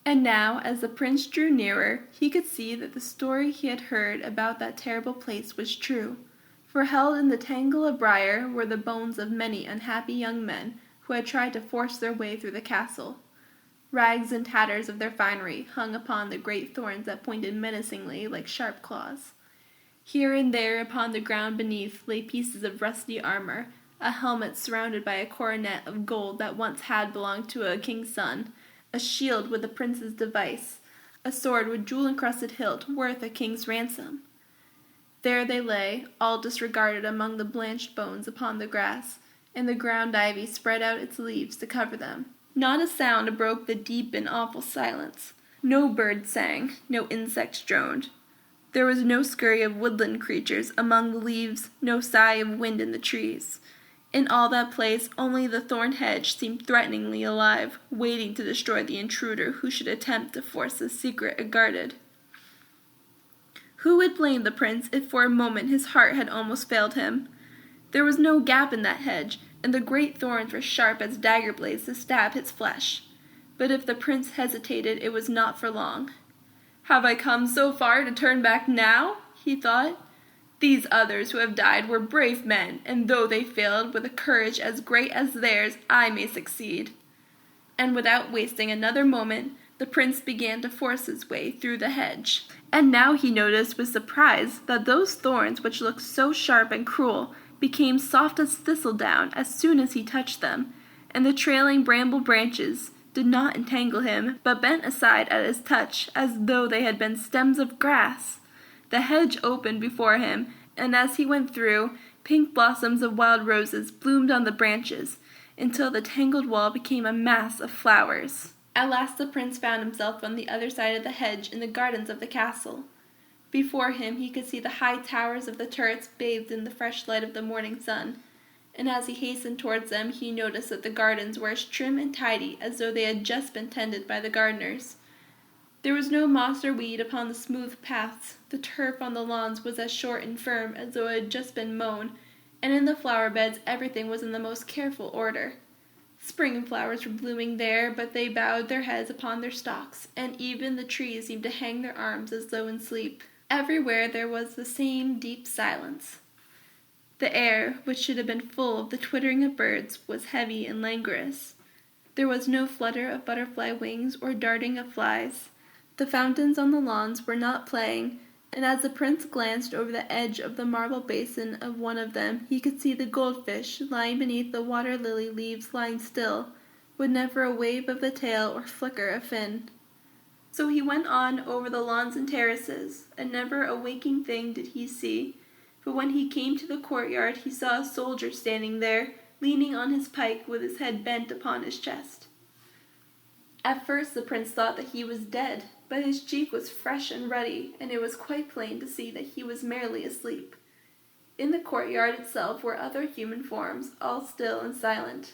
S1: And now, as the prince drew nearer, he could see that the story he had heard about that terrible place was true, for held in the tangle of briar were the bones of many unhappy young men who had tried to force their way through the castle. Rags and tatters of their finery hung upon the great thorns that pointed menacingly like sharp claws. Here and there upon the ground beneath lay pieces of rusty armor, a helmet surrounded by a coronet of gold that once had belonged to a king's son, a shield with a prince's device, a sword with jewel-encrusted hilt worth a king's ransom. There they lay, all disregarded among the blanched bones upon the grass, and the ground ivy spread out its leaves to cover them. Not a sound broke the deep and awful silence. No bird sang, no insect droned. There was no scurry of woodland creatures among the leaves, no sigh of wind in the trees. In all that place only the thorn hedge seemed threateningly alive, waiting to destroy the intruder who should attempt to force the secret it guarded. Who would blame the prince if for a moment his heart had almost failed him? There was no gap in that hedge, and the great thorns were sharp as dagger blades to stab his flesh. But if the prince hesitated, it was not for long. "Have I come so far to turn back now?" he thought. "These others who have died were brave men, and though they failed with a courage as great as theirs, I may succeed." And without wasting another moment, the prince began to force his way through the hedge. And now he noticed with surprise that those thorns which looked so sharp and cruel became soft as thistledown as soon as he touched them, and the trailing bramble branches did not entangle him, but bent aside at his touch as though they had been stems of grass. The hedge opened before him, and as he went through, pink blossoms of wild roses bloomed on the branches, until the tangled wall became a mass of flowers. At last the prince found himself on the other side of the hedge in the gardens of the castle. Before him he could see the high towers of the turrets bathed in the fresh light of the morning sun, and as he hastened towards them he noticed that the gardens were as trim and tidy as though they had just been tended by the gardeners. There was no moss or weed upon the smooth paths, the turf on the lawns was as short and firm as though it had just been mown, and in the flower beds everything was in the most careful order. Spring flowers were blooming there, but they bowed their heads upon their stalks, and even the trees seemed to hang their arms as though in sleep. Everywhere there was the same deep silence. The air, which should have been full of the twittering of birds, was heavy and languorous. There was no flutter of butterfly wings or darting of flies. The fountains on the lawns were not playing, and as the prince glanced over the edge of the marble basin of one of them, he could see the goldfish lying beneath the water-lily leaves lying still, with never a wave of the tail or flicker of fin. So he went on over the lawns and terraces, and never a waking thing did he see. But when he came to the courtyard, he saw a soldier standing there, leaning on his pike with his head bent upon his chest. At first the prince thought that he was dead, but his cheek was fresh and ruddy, and it was quite plain to see that he was merely asleep. In the courtyard itself were other human forms, all still and silent.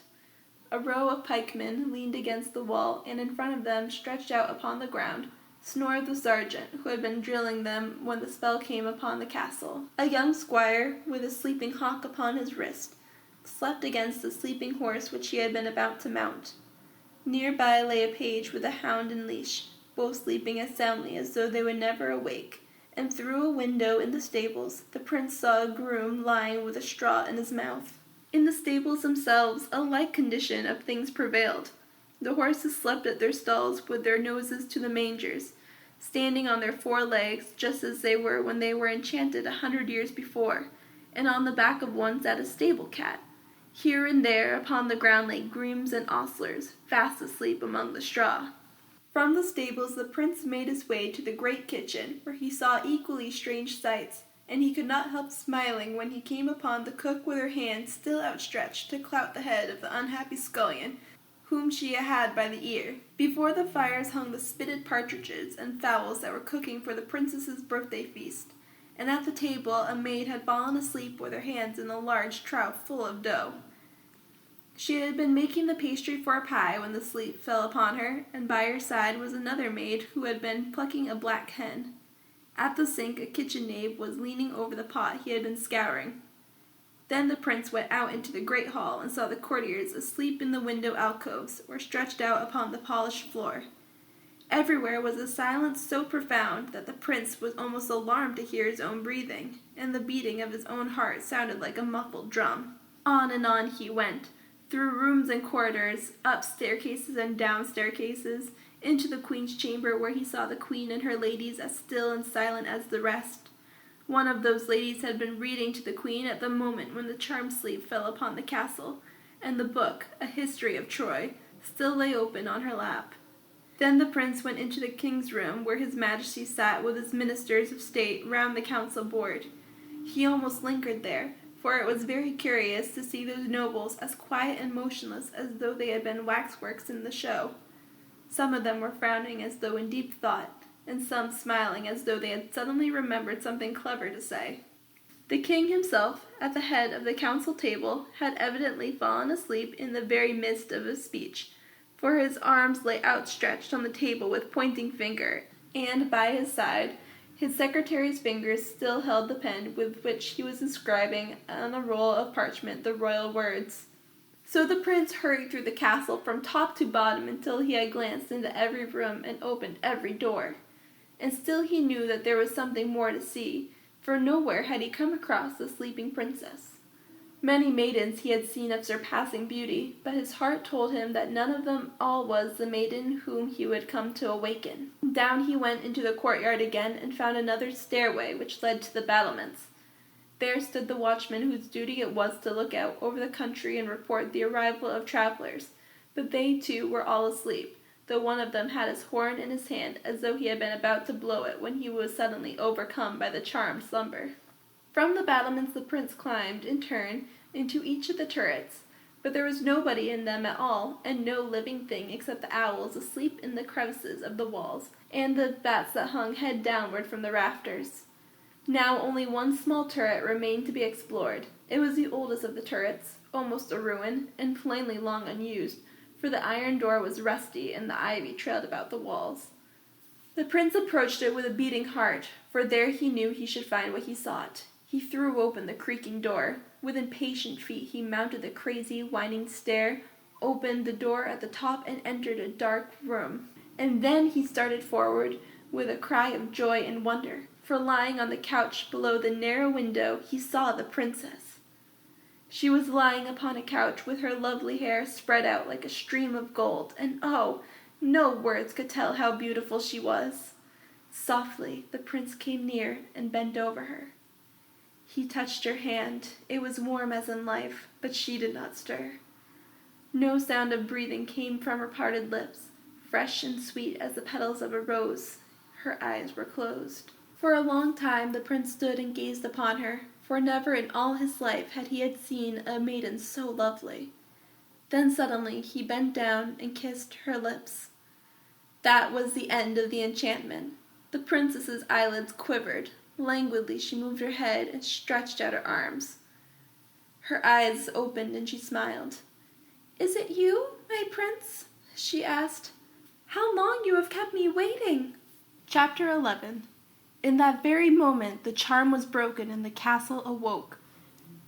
S1: A row of pikemen leaned against the wall, and in front of them, stretched out upon the ground, snored the sergeant who had been drilling them when the spell came upon the castle. A young squire, with a sleeping hawk upon his wrist, slept against the sleeping horse which he had been about to mount. Near by lay a page with a hound in leash, both sleeping as soundly as though they would never awake, and through a window in the stables the prince saw a groom lying with a straw in his mouth. In the stables themselves a like condition of things prevailed. The horses slept at their stalls with their noses to the mangers, standing on their 4 legs just as they were when they were enchanted 100 years before, and on the back of one sat a stable cat. Here and there upon the ground lay grooms and ostlers, fast asleep among the straw. From the stables the prince made his way to the great kitchen, where he saw equally strange sights, and he could not help smiling when he came upon the cook with her hand still outstretched to clout the head of the unhappy scullion, whom she had by the ear. Before the fires hung the spitted partridges and fowls that were cooking for the princess's birthday feast, and at the table a maid had fallen asleep with her hands in a large trough full of dough. She had been making the pastry for a pie when the sleep fell upon her, and by her side was another maid who had been plucking a black hen. At the sink a kitchen knave was leaning over the pot he had been scouring. Then the prince went out into the great hall and saw the courtiers asleep in the window alcoves or stretched out upon the polished floor. Everywhere was a silence so profound that the prince was almost alarmed to hear his own breathing, and the beating of his own heart sounded like a muffled drum. On and on he went, through rooms and corridors, up staircases and down staircases, into the queen's chamber where he saw the queen and her ladies as still and silent as the rest. One of those ladies had been reading to the queen at the moment when the charmed sleep fell upon the castle, and the book, A History of Troy, still lay open on her lap. Then the prince went into the king's room, where his majesty sat with his ministers of state round the council board. He almost lingered there, for it was very curious to see those nobles as quiet and motionless as though they had been waxworks in the show. Some of them were frowning as though in deep thought, and some smiling as though they had suddenly remembered something clever to say. The king himself, at the head of the council table, had evidently fallen asleep in the very midst of his speech, for his arms lay outstretched on the table with pointing finger, and by his side his secretary's fingers still held the pen with which he was inscribing on a roll of parchment the royal words. So the prince hurried through the castle from top to bottom until he had glanced into every room and opened every door. And still he knew that there was something more to see, for nowhere had he come across the sleeping princess. Many maidens he had seen of surpassing beauty, but his heart told him that none of them all was the maiden whom he would come to awaken. Down he went into the courtyard again and found another stairway which led to the battlements. There stood the watchman whose duty it was to look out over the country and report the arrival of travelers, but they too were all asleep, though one of them had his horn in his hand as though he had been about to blow it when he was suddenly overcome by the charmed slumber. From the battlements the prince climbed, in turn, into each of the turrets, but there was nobody in them at all, and no living thing except the owls asleep in the crevices of the walls, and the bats that hung head downward from the rafters. Now only one small turret remained to be explored. It was the oldest of the turrets, almost a ruin, and plainly long unused, for the iron door was rusty and the ivy trailed about the walls. The prince approached it with a beating heart, for there he knew he should find what he sought. He threw open the creaking door. With impatient feet he mounted the crazy, winding stair, opened the door at the top, and entered a dark room. And then he started forward with a cry of joy and wonder, for lying on the couch below the narrow window he saw the princess. She was lying upon a couch with her lovely hair spread out like a stream of gold, and oh, no words could tell how beautiful she was. Softly the prince came near and bent over her. He touched her hand. It was warm as in life, but she did not stir. No sound of breathing came from her parted lips, fresh and sweet as the petals of a rose. Her eyes were closed. For a long time the prince stood and gazed upon her, for never in all his life had he seen a maiden so lovely. Then suddenly he bent down and kissed her lips. That was the end of the enchantment. The princess's eyelids quivered. Languidly she moved her head and stretched out her arms. Her eyes opened and she smiled. "Is it you, my prince?" she asked. "How long you have kept me waiting!" Chapter 11. In that very moment the charm was broken and the castle awoke.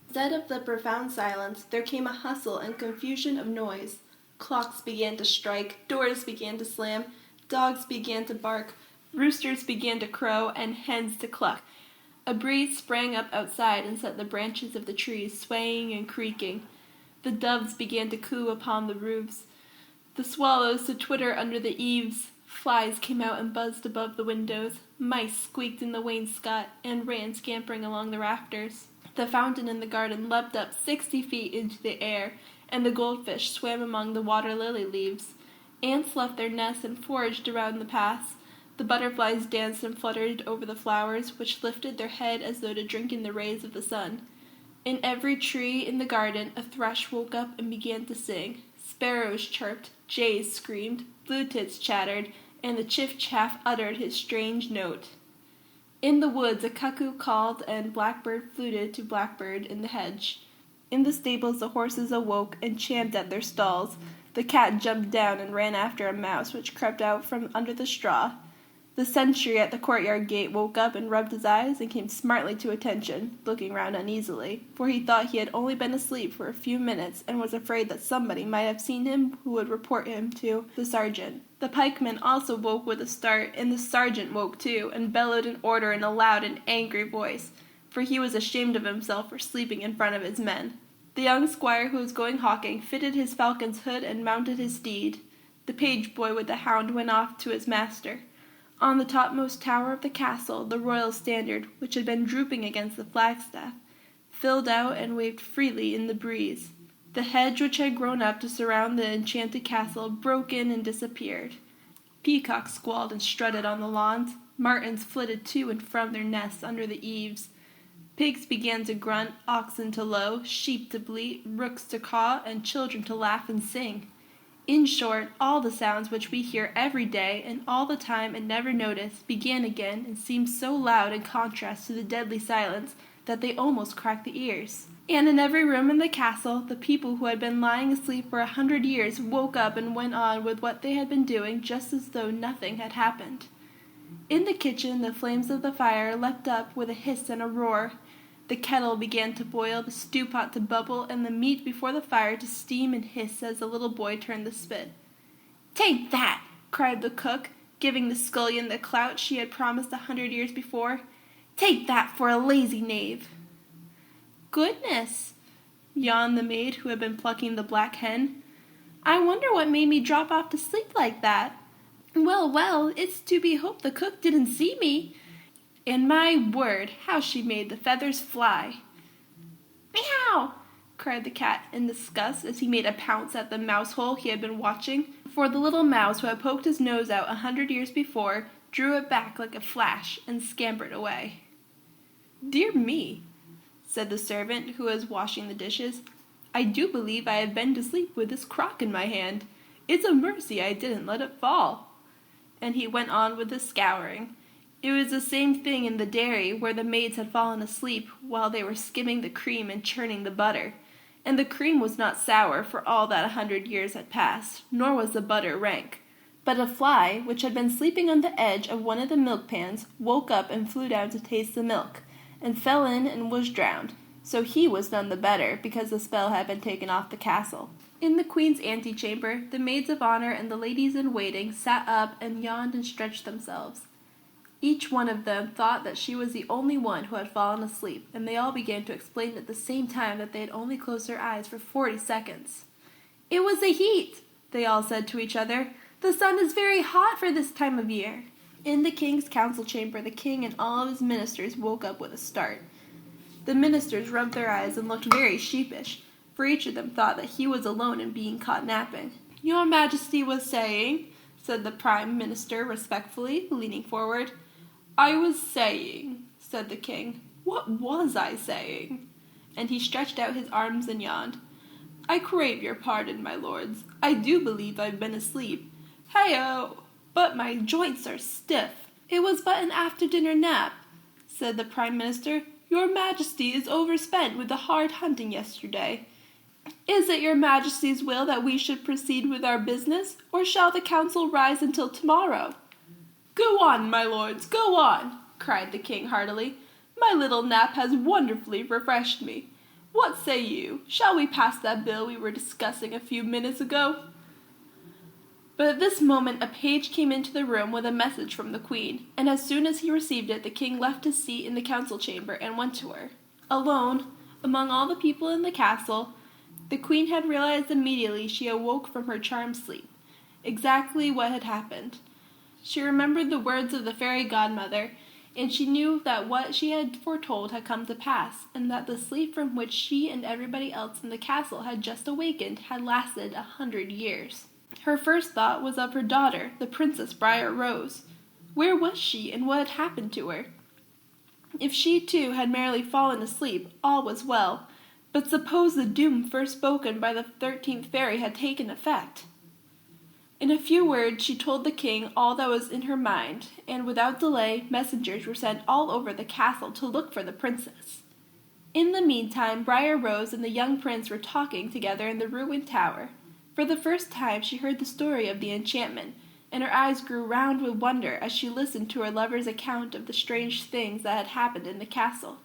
S1: Instead of the profound silence, there came a hustle and confusion of noise. Clocks began to strike, doors began to slam, dogs began to bark, roosters began to crow, and hens to cluck. A breeze sprang up outside and set the branches of the trees swaying and creaking. The doves began to coo upon the roofs, the swallows to twitter under the eaves. Flies came out and buzzed above the windows. Mice squeaked in the wainscot and ran scampering along the rafters. The fountain in the garden leapt up 60 feet into the air, and the goldfish swam among the water lily leaves. Ants left their nests and foraged around the paths. The butterflies danced and fluttered over the flowers, which lifted their head as though to drink in the rays of the sun. In every tree in the garden a thrush woke up and began to sing. Sparrows chirped, jays screamed, blue tits chattered, and the chiff-chaff uttered his strange note. In the woods a cuckoo called and blackbird fluted to blackbird in the hedge. In the stables the horses awoke and champed at their stalls. The cat jumped down and ran after a mouse which crept out from under the straw. The sentry at the courtyard gate woke up and rubbed his eyes and came smartly to attention, looking round uneasily, for he thought he had only been asleep for a few minutes and was afraid that somebody might have seen him who would report him to the sergeant. The pikeman also woke with a start, and the sergeant woke too, and bellowed an order in a loud and angry voice, for he was ashamed of himself for sleeping in front of his men. The young squire who was going hawking fitted his falcon's hood and mounted his steed. The page boy with the hound went off to his master. On the topmost tower of the castle the royal standard, which had been drooping against the flagstaff, filled out and waved freely in the breeze. The hedge which had grown up to surround the enchanted castle broke in and disappeared. Peacocks squalled and strutted on the lawns. Martins flitted to and from their nests under the eaves. Pigs began to grunt, oxen to low, sheep to bleat, rooks to caw, and children to laugh and sing. In short, all the sounds which we hear every day and all the time and never notice began again and seemed so loud in contrast to the deadly silence that they almost cracked the ears. And in every room in the castle, the people who had been lying asleep for 100 years woke up and went on with what they had been doing just as though nothing had happened. In the kitchen, the flames of the fire leapt up with a hiss and a roar. The kettle began to boil, the stew-pot to bubble, and the meat before the fire to steam and hiss as the little boy turned the spit. "Take that!" cried the cook, giving the scullion the clout she had promised 100 years before. "Take that for a lazy knave!" "Goodness!" yawned the maid who had been plucking the black hen. "I wonder what made me drop off to sleep like that. Well, well, it's to be hoped the cook didn't see me. And my word, how she made the feathers fly!" "Meow!" cried the cat in disgust as he made a pounce at the mouse-hole he had been watching, for the little mouse who had poked his nose out 100 years before drew it back like a flash and scampered away. "Dear me," said the servant who was washing the dishes, "I do believe I have been to sleep with this crock in my hand. It's a mercy I didn't let it fall." And he went on with his scouring. It was the same thing in the dairy, where the maids had fallen asleep while they were skimming the cream and churning the butter. And the cream was not sour, for all that 100 years had passed, nor was the butter rank. But a fly, which had been sleeping on the edge of one of the milk pans, woke up and flew down to taste the milk, and fell in and was drowned. So he was none the better, because the spell had been taken off the castle. In the queen's antechamber, the maids of honor and the ladies in waiting sat up and yawned and stretched themselves. Each one of them thought that she was the only one who had fallen asleep, and they all began to explain at the same time that they had only closed their eyes for 40 seconds. "It was the heat," they all said to each other. "The sun is very hot for this time of year." In the king's council chamber, the king and all of his ministers woke up with a start. The ministers rubbed their eyes and looked very sheepish, for each of them thought that he was alone in being caught napping. "Your Majesty was saying," said the prime minister respectfully, leaning forward. "I was saying," said the king. "What was I saying?" And he stretched out his arms and yawned. "I crave your pardon, my lords. I do believe I've been asleep. Hey-o! But my joints are stiff." "It was but an after-dinner nap," said the prime minister. "Your Majesty is overspent with the hard hunting yesterday." Is it your Majesty's will that we should proceed with our business, or shall the council rise until tomorrow?" "Go on, my lords, go on," cried the king heartily. "My little nap has wonderfully refreshed me. What say you? Shall we pass that bill we were discussing a few minutes ago?" But at this moment a page came into the room with a message from the queen, and as soon as he received it the king left his seat in the council chamber and went to her. Alone, among all the people in the castle, the queen had realized immediately she awoke from her charmed sleep exactly what had happened. She remembered the words of the fairy godmother, and she knew that what she had foretold had come to pass, and that the sleep from which she and everybody else in the castle had just awakened had lasted 100 years. Her first thought was of her daughter, the Princess Briar Rose. Where was she, and what had happened to her? If she too had merely fallen asleep, all was well. But suppose the doom first spoken by the 13th fairy had taken effect? In a few words she told the king all that was in her mind, and without delay messengers were sent all over the castle to look for the princess. In the meantime Briar Rose and the young prince were talking together in the ruined tower. For the first time she heard the story of the enchantment, and her eyes grew round with wonder as she listened to her lover's account of the strange things that had happened in the castle.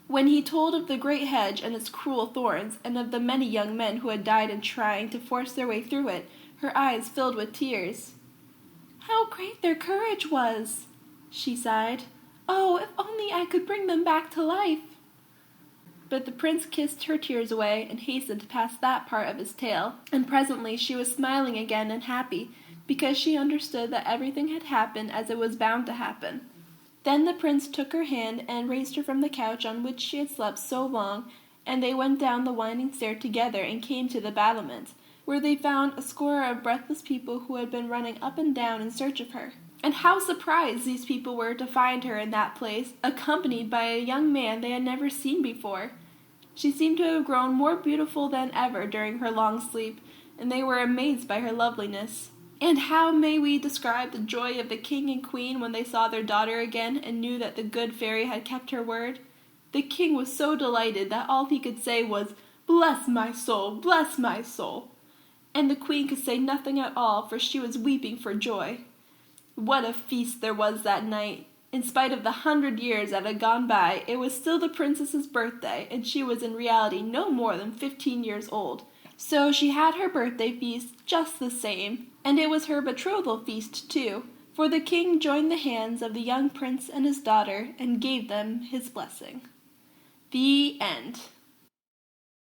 S1: When he told of the great hedge and its cruel thorns, and of the many young men who had died in trying to force their way through it, her eyes filled with tears. "How great their courage was!" she sighed. "Oh, if only I could bring them back to life!" But the prince kissed her tears away and hastened past that part of his tale, and presently she was smiling again and happy, because she understood that everything had happened as it was bound to happen. Then the prince took her hand and raised her from the couch on which she had slept so long, and they went down the winding stair together and came to the battlement, where they found a score of breathless people who had been running up and down in search of her. And how surprised these people were to find her in that place, accompanied by a young man they had never seen before. She seemed to have grown more beautiful than ever during her long sleep, and they were amazed by her loveliness. And how may we describe the joy of the king and queen when they saw their daughter again and knew that the good fairy had kept her word? The king was so delighted that all he could say was, "Bless my soul, bless my soul!" And the queen could say nothing at all, for she was weeping for joy. What a feast there was that night! In spite of the 100 years that had gone by, it was still the princess's birthday, and she was in reality no more than 15 years old. So she had her birthday feast just the same, and it was her betrothal feast too, for the king joined the hands of the young prince and his daughter and gave them his blessing. The end.